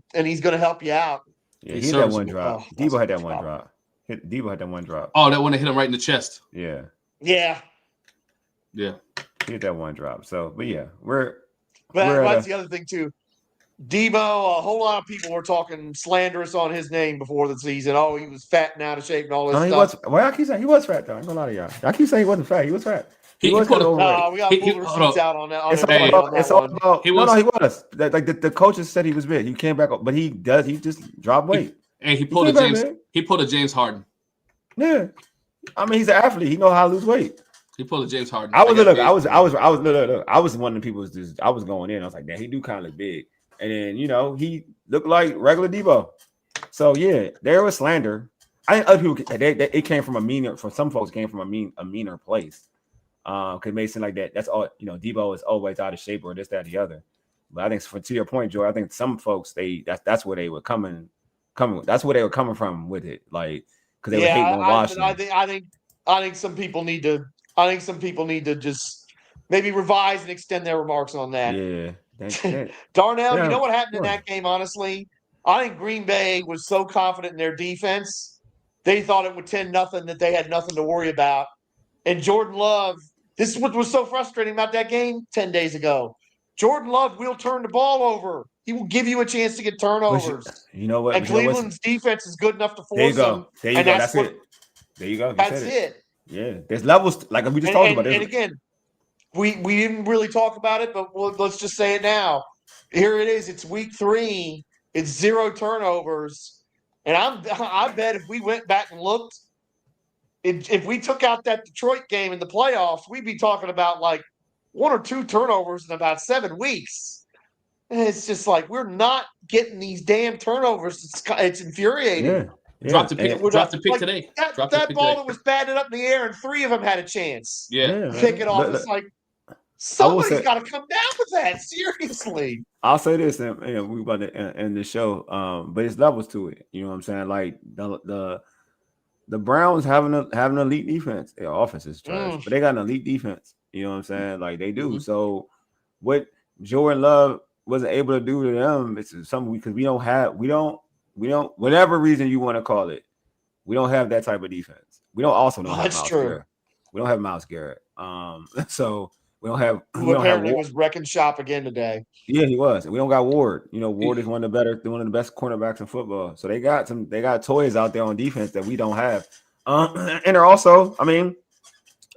help you out. Yeah, he had that one drop. Debo had that one drop. Debo had that one drop. Oh, that one that hit him right in the chest. Yeah. Yeah. Yeah. He had that one drop. So, but yeah, that's the other thing too. Debo, a whole lot of people were talking slanderous on his name before the season. Oh, he was fat and out of shape and all this stuff. I keep saying he was fat though. I'm gonna lie to y'all. I keep saying he wasn't fat. He was fat. We got to pull the receipts out on that. It's all about. He was. Like the coaches said he was big. He came back, but he just dropped weight. And he pulled a James Harden. Yeah, I mean he's an athlete. He knows how to lose weight. He pulled a James Harden. I was one of the people I was going in. I was like, damn, he do kind of look big. And then, he looked like regular Debo. So, yeah, there was slander. I think other people, it came from some folks came from a meaner place. Because it made it seem like that. That's all, Debo is always out of shape or this, that, the other. But I think to your point, Joe, I think some folks, that's where they were coming. That's where they were coming from with it. Like, because they were hating on Washington. I think some people need to just maybe revise and extend their remarks on that. Yeah. Darnell, you know what happened in that game, honestly? I think Green Bay was so confident in their defense, they thought it would 10-0, that they had nothing to worry about. And Jordan Love, this is what was so frustrating about that game 10 days ago. Jordan Love will turn the ball over. He will give you a chance to get turnovers. You know what? And Cleveland's defense is good enough to force them. There you go. That's it. There you go. That's it. Yeah. There's levels, like we just talked about. And again, we didn't really talk about it, but let's just say it now. Here it is. It's week 3. It's 0 turnovers. And I bet if we went back and looked, if we took out that Detroit game in the playoffs, we'd be talking about like 1 or 2 turnovers in about 7 weeks. And it's just like we're not getting these damn turnovers. It's infuriating. Dropped the pick today. That ball that was batted up in the air, and 3 of them had a chance. Yeah. Pick it off. It's like somebody's got to come down with that. Seriously. I'll say this, and we about to end the show. But it's levels to it. You know what I'm saying? Like the Browns have an elite defense. Their offense is trash, but they got an elite defense. You know what I'm saying? Like they do. So what Jordan Love wasn't able to do to them, it's something because we don't whatever reason you want to call it, we don't have that type of defense. We don't have Miles Garrett. We don't have Miles Garrett. So we don't have. Who apparently was wrecking shop again today. Yeah, he was. We don't got Ward. You know, Ward is one of the best cornerbacks in football. So they got toys out there on defense that we don't have. And they're also, I mean,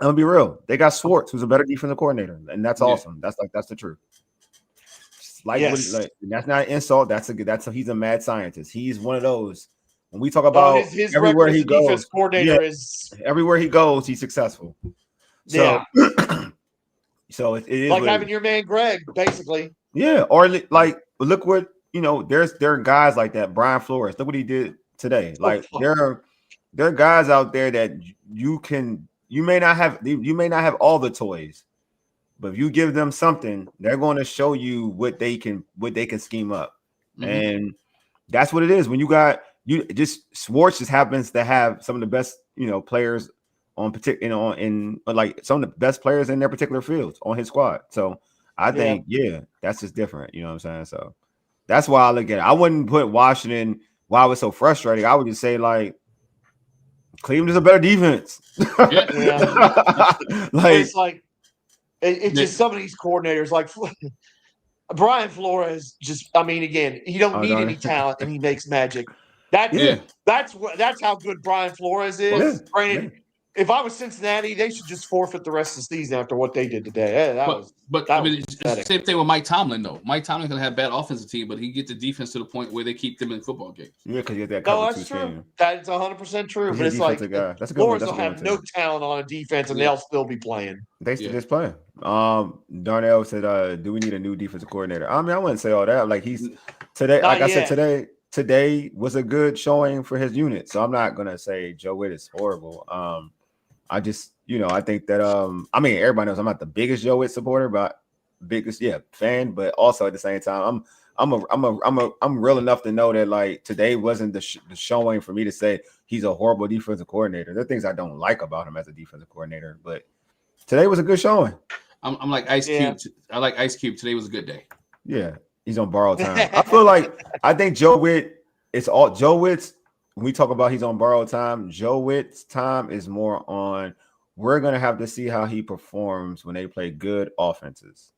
I'm gonna be real. They got Schwartz, who's a better defensive coordinator, and that's awesome. That's the truth. That's not an insult. He's a mad scientist. He's one of those. When we talk about his everywhere he goes, coordinator is everywhere he goes, he's successful. So, so it is like having your man Greg, basically. Yeah, or like look what there are guys like that. Brian Flores, look what he did today. Like there are guys out there that you may not have all the toys, but if you give them something, they're going to show you what they can scheme up. Mm-hmm. And that's what it is. When Schwartz just happens to have some of the best, players on particular, in like some of the best players in their particular fields on his squad. So I think, that's just different. You know what I'm saying? So that's why I look at it. I wouldn't put Washington why it was so frustrating. I would just say like Cleveland is a better defense. It's just some of these coordinators like Brian Flores. Again, he don't need any talent and he makes magic. That's how good Brian Flores is. Granted, if I was Cincinnati, they should just forfeit the rest of the season after what they did today. It's the same thing with Mike Tomlin, though. Mike Tomlin can have bad offensive team, but he gets the defense to the point where they keep them in football games. Yeah, because you have that. No, that's true. That's 100% true. But it's like Flores will have no talent on a defense, and they'll still be playing. They still just playing. Darnell said, "Do we need a new defensive coordinator?" I mean, I wouldn't say all that. Like he's today, like I said today was a good showing for his unit. So I'm not gonna say Joe Witt is horrible. I just, I think that everybody knows I'm not the biggest Joe Witt supporter, but biggest fan. But also at the same time, I'm real enough to know that like today wasn't the showing for me to say he's a horrible defensive coordinator. There are things I don't like about him as a defensive coordinator, but today was a good showing. I'm like Ice Cube. I like Ice Cube. Today was a good day. Yeah, he's on borrowed time. I think Joe Witt. It's all Joe Witt's. When we talk about he's on borrowed time, Joe Witt's time is more on we're going to have to see how he performs when they play good offenses.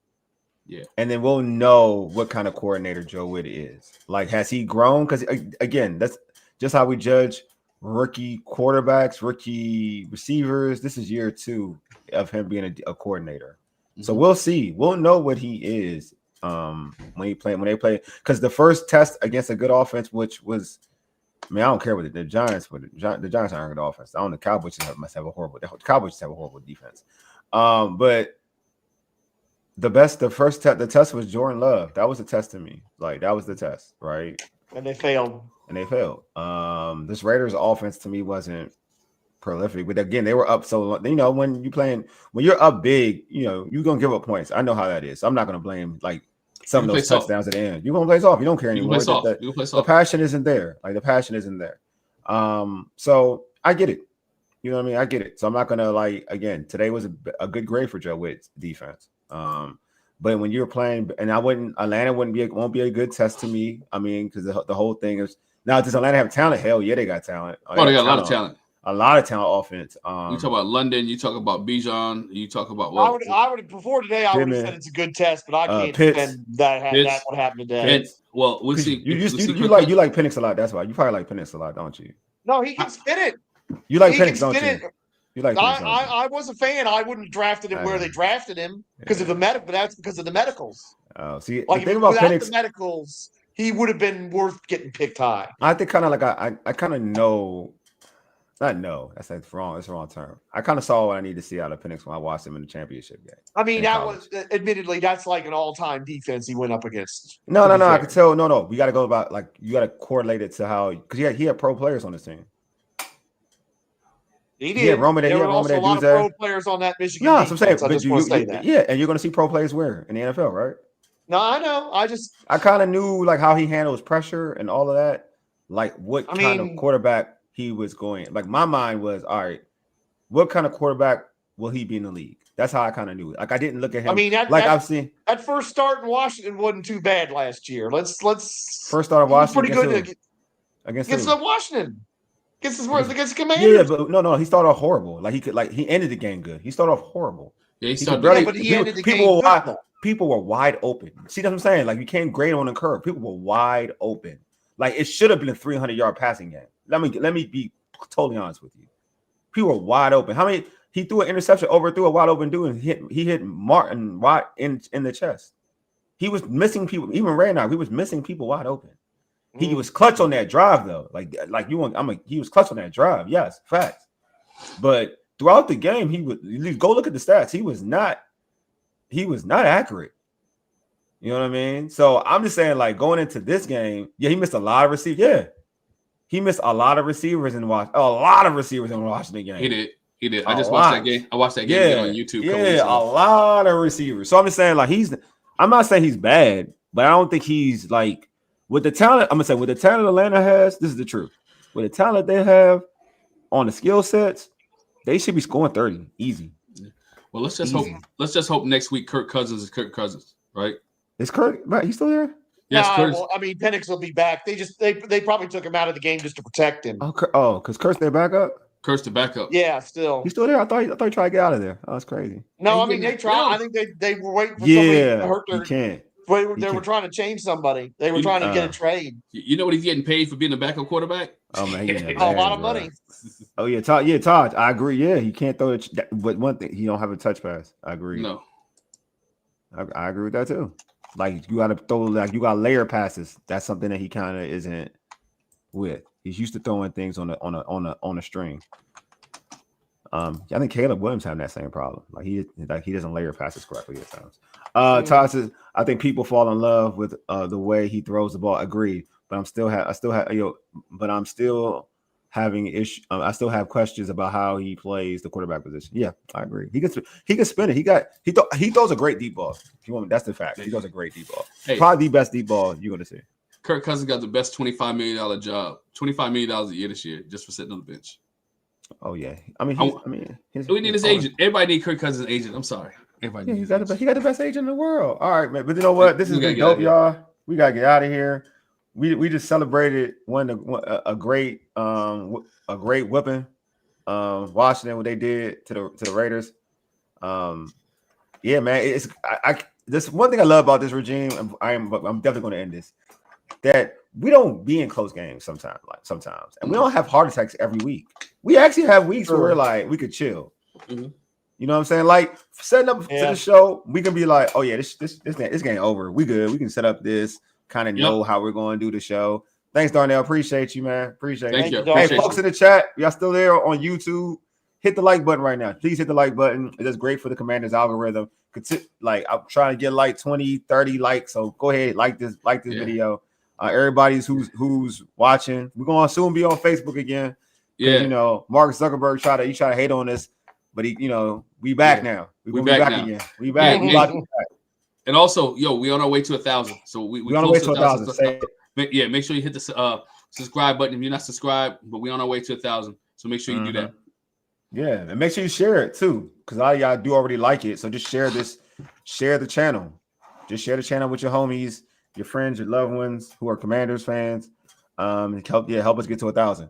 Yeah. And then we'll know what kind of coordinator Joe Witt is. Like, has he grown? Because, again, that's just how we judge rookie quarterbacks, rookie receivers. This is year 2 of him being a coordinator. Mm-hmm. So we'll see. We'll know what he is when they play. Because the first test against a good offense, which was – I mean, I don't care what the Giants were. The Giants aren't a good offense. I don't know. The Cowboys must have a horrible. The Cowboys have a horrible defense. But the test was Jordan Love. That was the test to me. Like that was the test, right? And they failed. This Raiders offense to me wasn't prolific, but again, they were up so. When you're up big, you're gonna give up points. I know how that is. I'm not gonna blame like. Some of those touchdowns at the end. You're going to play soft. You don't care anymore. The passion isn't there. Like, the passion isn't there. So I get it. You know what I mean? I get it. So I'm not going to, like, again, today was a good grade for Joe Witt's defense. But when you're playing, and Atlanta won't be a good test to me. I mean, because the whole thing is, now does Atlanta have talent? Hell yeah, they got talent. They got a lot of talent. A lot of talent offense. You talk about London. You talk about Bijan. You talk about I would before today. I would have said it's a good test, but I can't defend that. What happened today? Well, we'll see. You like Penix a lot. That's why you probably like Penix a lot, don't you? No, he can spin it. You like Penix, don't you? You like Penix, I was a fan. I wouldn't have drafted him where they drafted him because of the medical. But that's because of the medicals. Oh, see, like the thing about Penix, the medicals, he would have been worth getting picked high. I think kind of like I kind of know. That's wrong. That's the wrong term. I kind of saw what I need to see out of Penix when I watched him in the championship game. I mean, that was admittedly that's like an all-time defense he went up against. No. I could tell. No. We got to go about like you got to correlate it to how because he had pro players on his team. He did. There were also a lot of pro players on that Michigan defense. So I'm saying, I just want to say that. Yeah, and you're going to see pro players where in the NFL, right? No, I know. I kind of knew like how he handles pressure and all of that. Like what kind of quarterback he was going. Like my mind was, all right, what kind of quarterback will he be in the league? That's how I kind of knew it. Like I didn't look at him. I mean, I've seen that first start in Washington wasn't too bad last year. Let's first start in Washington pretty good against Washington. Against the Commanders. Yeah, but no, he started off horrible. He ended the game good. He started off horrible. Yeah, he started. But he ended the game good. People were wide open. See what I'm saying? Like you can't grade on the curve. People were wide open. Like it should have been a 300-yard passing game. Let me be totally honest with you. People were wide open. How many? He threw an interception, overthrew a wide open dude, and he hit Martin wide in the chest. He was missing people. Even right now, he was missing people wide open. He was clutch on that drive though. He was clutch on that drive. Yes, facts. But throughout the game, go look at the stats. He was not accurate. You know what I mean? So I'm just saying, like going into this game, he missed a lot of receivers. Yeah, he missed a lot of receivers in Washington game. He did. I just watched that game. I watched that game on YouTube. Yeah, a lot of receivers. So I'm just saying, like I'm not saying he's bad, but I don't think he's like. With the talent, I'm gonna say with the talent Atlanta has, this is the truth. With the talent they have on the skill sets, they should be scoring 30 easy. Well, let's just hope. Let's just hope next week Kirk Cousins is Kirk Cousins, right? Is Kirk right? He's still there? Yes, well, I mean, Penix will be back. They probably took him out of the game just to protect him. Because Kirk's their backup. Kirk's the backup. Yeah, still. He's still there. I thought he tried to get out of there. Oh, that's crazy. No, I mean they tried. I think they were waiting for somebody to hurt their. He can't. They were trying to change somebody. They were trying to get a trade. You know what he's getting paid for being a backup quarterback? Oh man, a lot of money. Oh yeah, Todd. I agree. Yeah, he can't throw it. But one thing, he don't have a touch pass. I agree. No, I agree with that too. Like you got to throw, like you got layer passes. That's something that he kind of isn't with. He's used to throwing things on a string. I think Caleb Williams having that same problem. Like he doesn't layer passes correctly at times. Todd says, I think people fall in love with the way he throws the ball. Agreed, but I'm still having issue. I still have questions about how he plays the quarterback position. Yeah, I agree. He can spin it. He throws a great deep ball. If you want me, that's the fact. He throws a great deep ball. Hey, probably the best deep ball you're gonna see. Kirk Cousins got the best $25 million job. $25 million a year this year just for sitting on the bench. Oh yeah, we need his agent. Everybody need Kirk Cousins' agent. I'm sorry. Everybody he got the best agent in the world. All right, man. But you know what? This is dope, y'all. We gotta get out of here. We just celebrated a great whipping. Washington, what they did to the Raiders. Yeah, man. This one thing I love about this regime. I'm definitely going to end this. That we don't be in close games sometimes, and we don't have heart attacks every week. We actually have weeks where we're like we could chill. Mm-hmm. You know what I'm saying? Like setting up to the show, we can be like, oh yeah, this game over. We good. We can set up this, kind of know how we're going to do the show. Thanks, Darnell. Appreciate you, man. Appreciate it. Hey, folks in the chat, y'all still there on YouTube? Hit the like button right now. Please hit the like button. It's great for the Commanders algorithm. Like I'm trying to get like 20, 30 likes. So go ahead, like this video. Everybody's who's watching. We're gonna soon be on Facebook again. Yeah, you know, Mark Zuckerberg tried to hate on us, but we back now. We're back now. Again. We back. And also, we on our way to 1,000. So we on our way to 1,000. Yeah, make sure you hit the subscribe button if you're not subscribed. But we on our way to 1,000. So make sure you do that. Yeah, and make sure you share it too, because a lot of y'all do already like it. So just share the channel. Just share the channel with your homies, your friends, your loved ones who are Commanders fans. Help us get to 1,000.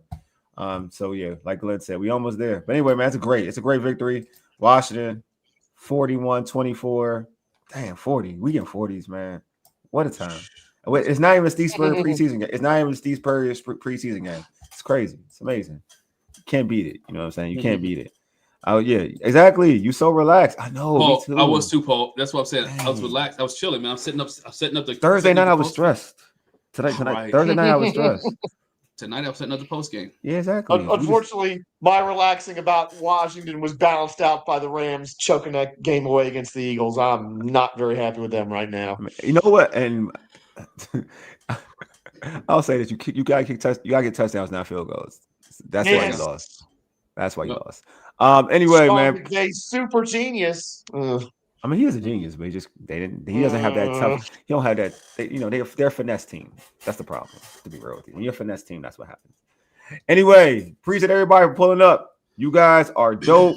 So yeah, like Glen said, we almost there. But anyway, man, it's a great victory. Washington, 41-24. Damn, 40. We getting 40s, man. What a time. It's not even Steve Spurrier preseason game. It's not even Steve Spurrier's preseason game. It's crazy. It's amazing. You can't beat it. You know what I'm saying? You can't beat it. Oh yeah, exactly. You so relaxed. I know. Paul, me too. I was too, Paul. That's what I'm saying. Dang. I was relaxed. I was chilling, man. I'm setting up the Thursday night. I was stressed. Tonight. Thursday night I was stressed. tonight I'll set another post game. Yeah, exactly. Unfortunately, my relaxing about Washington was balanced out by the Rams choking that game away against the Eagles. I'm not very happy with them right now. You know what? And I'll say that you gotta get touchdowns, not field goals. That's why you lost. That's why you lost. Anyway, Sean man. McVay's super genius. I mean, he is a genius, but he doesn't have that tough. He don't have that. They're a finesse team. That's the problem. To be real with you, when you're a finesse team, that's what happens. Anyway, appreciate everybody for pulling up. You guys are dope.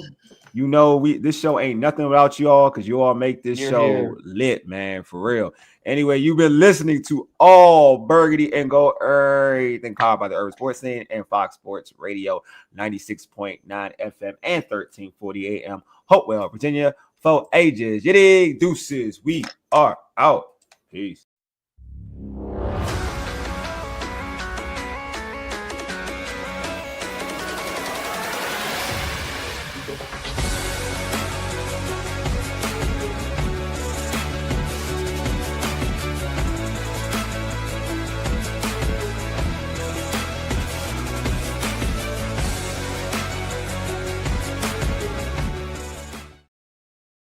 This show ain't nothing without you all because you all make this show lit, man, for real. Anyway, you've been listening to All Burgundy and Go Everything, powered by the Urban Sports Scene and Fox Sports Radio, 96.9 FM and 1340 AM, Hopewell, Virginia, for ages. You dig? Deuces. We are out. Peace.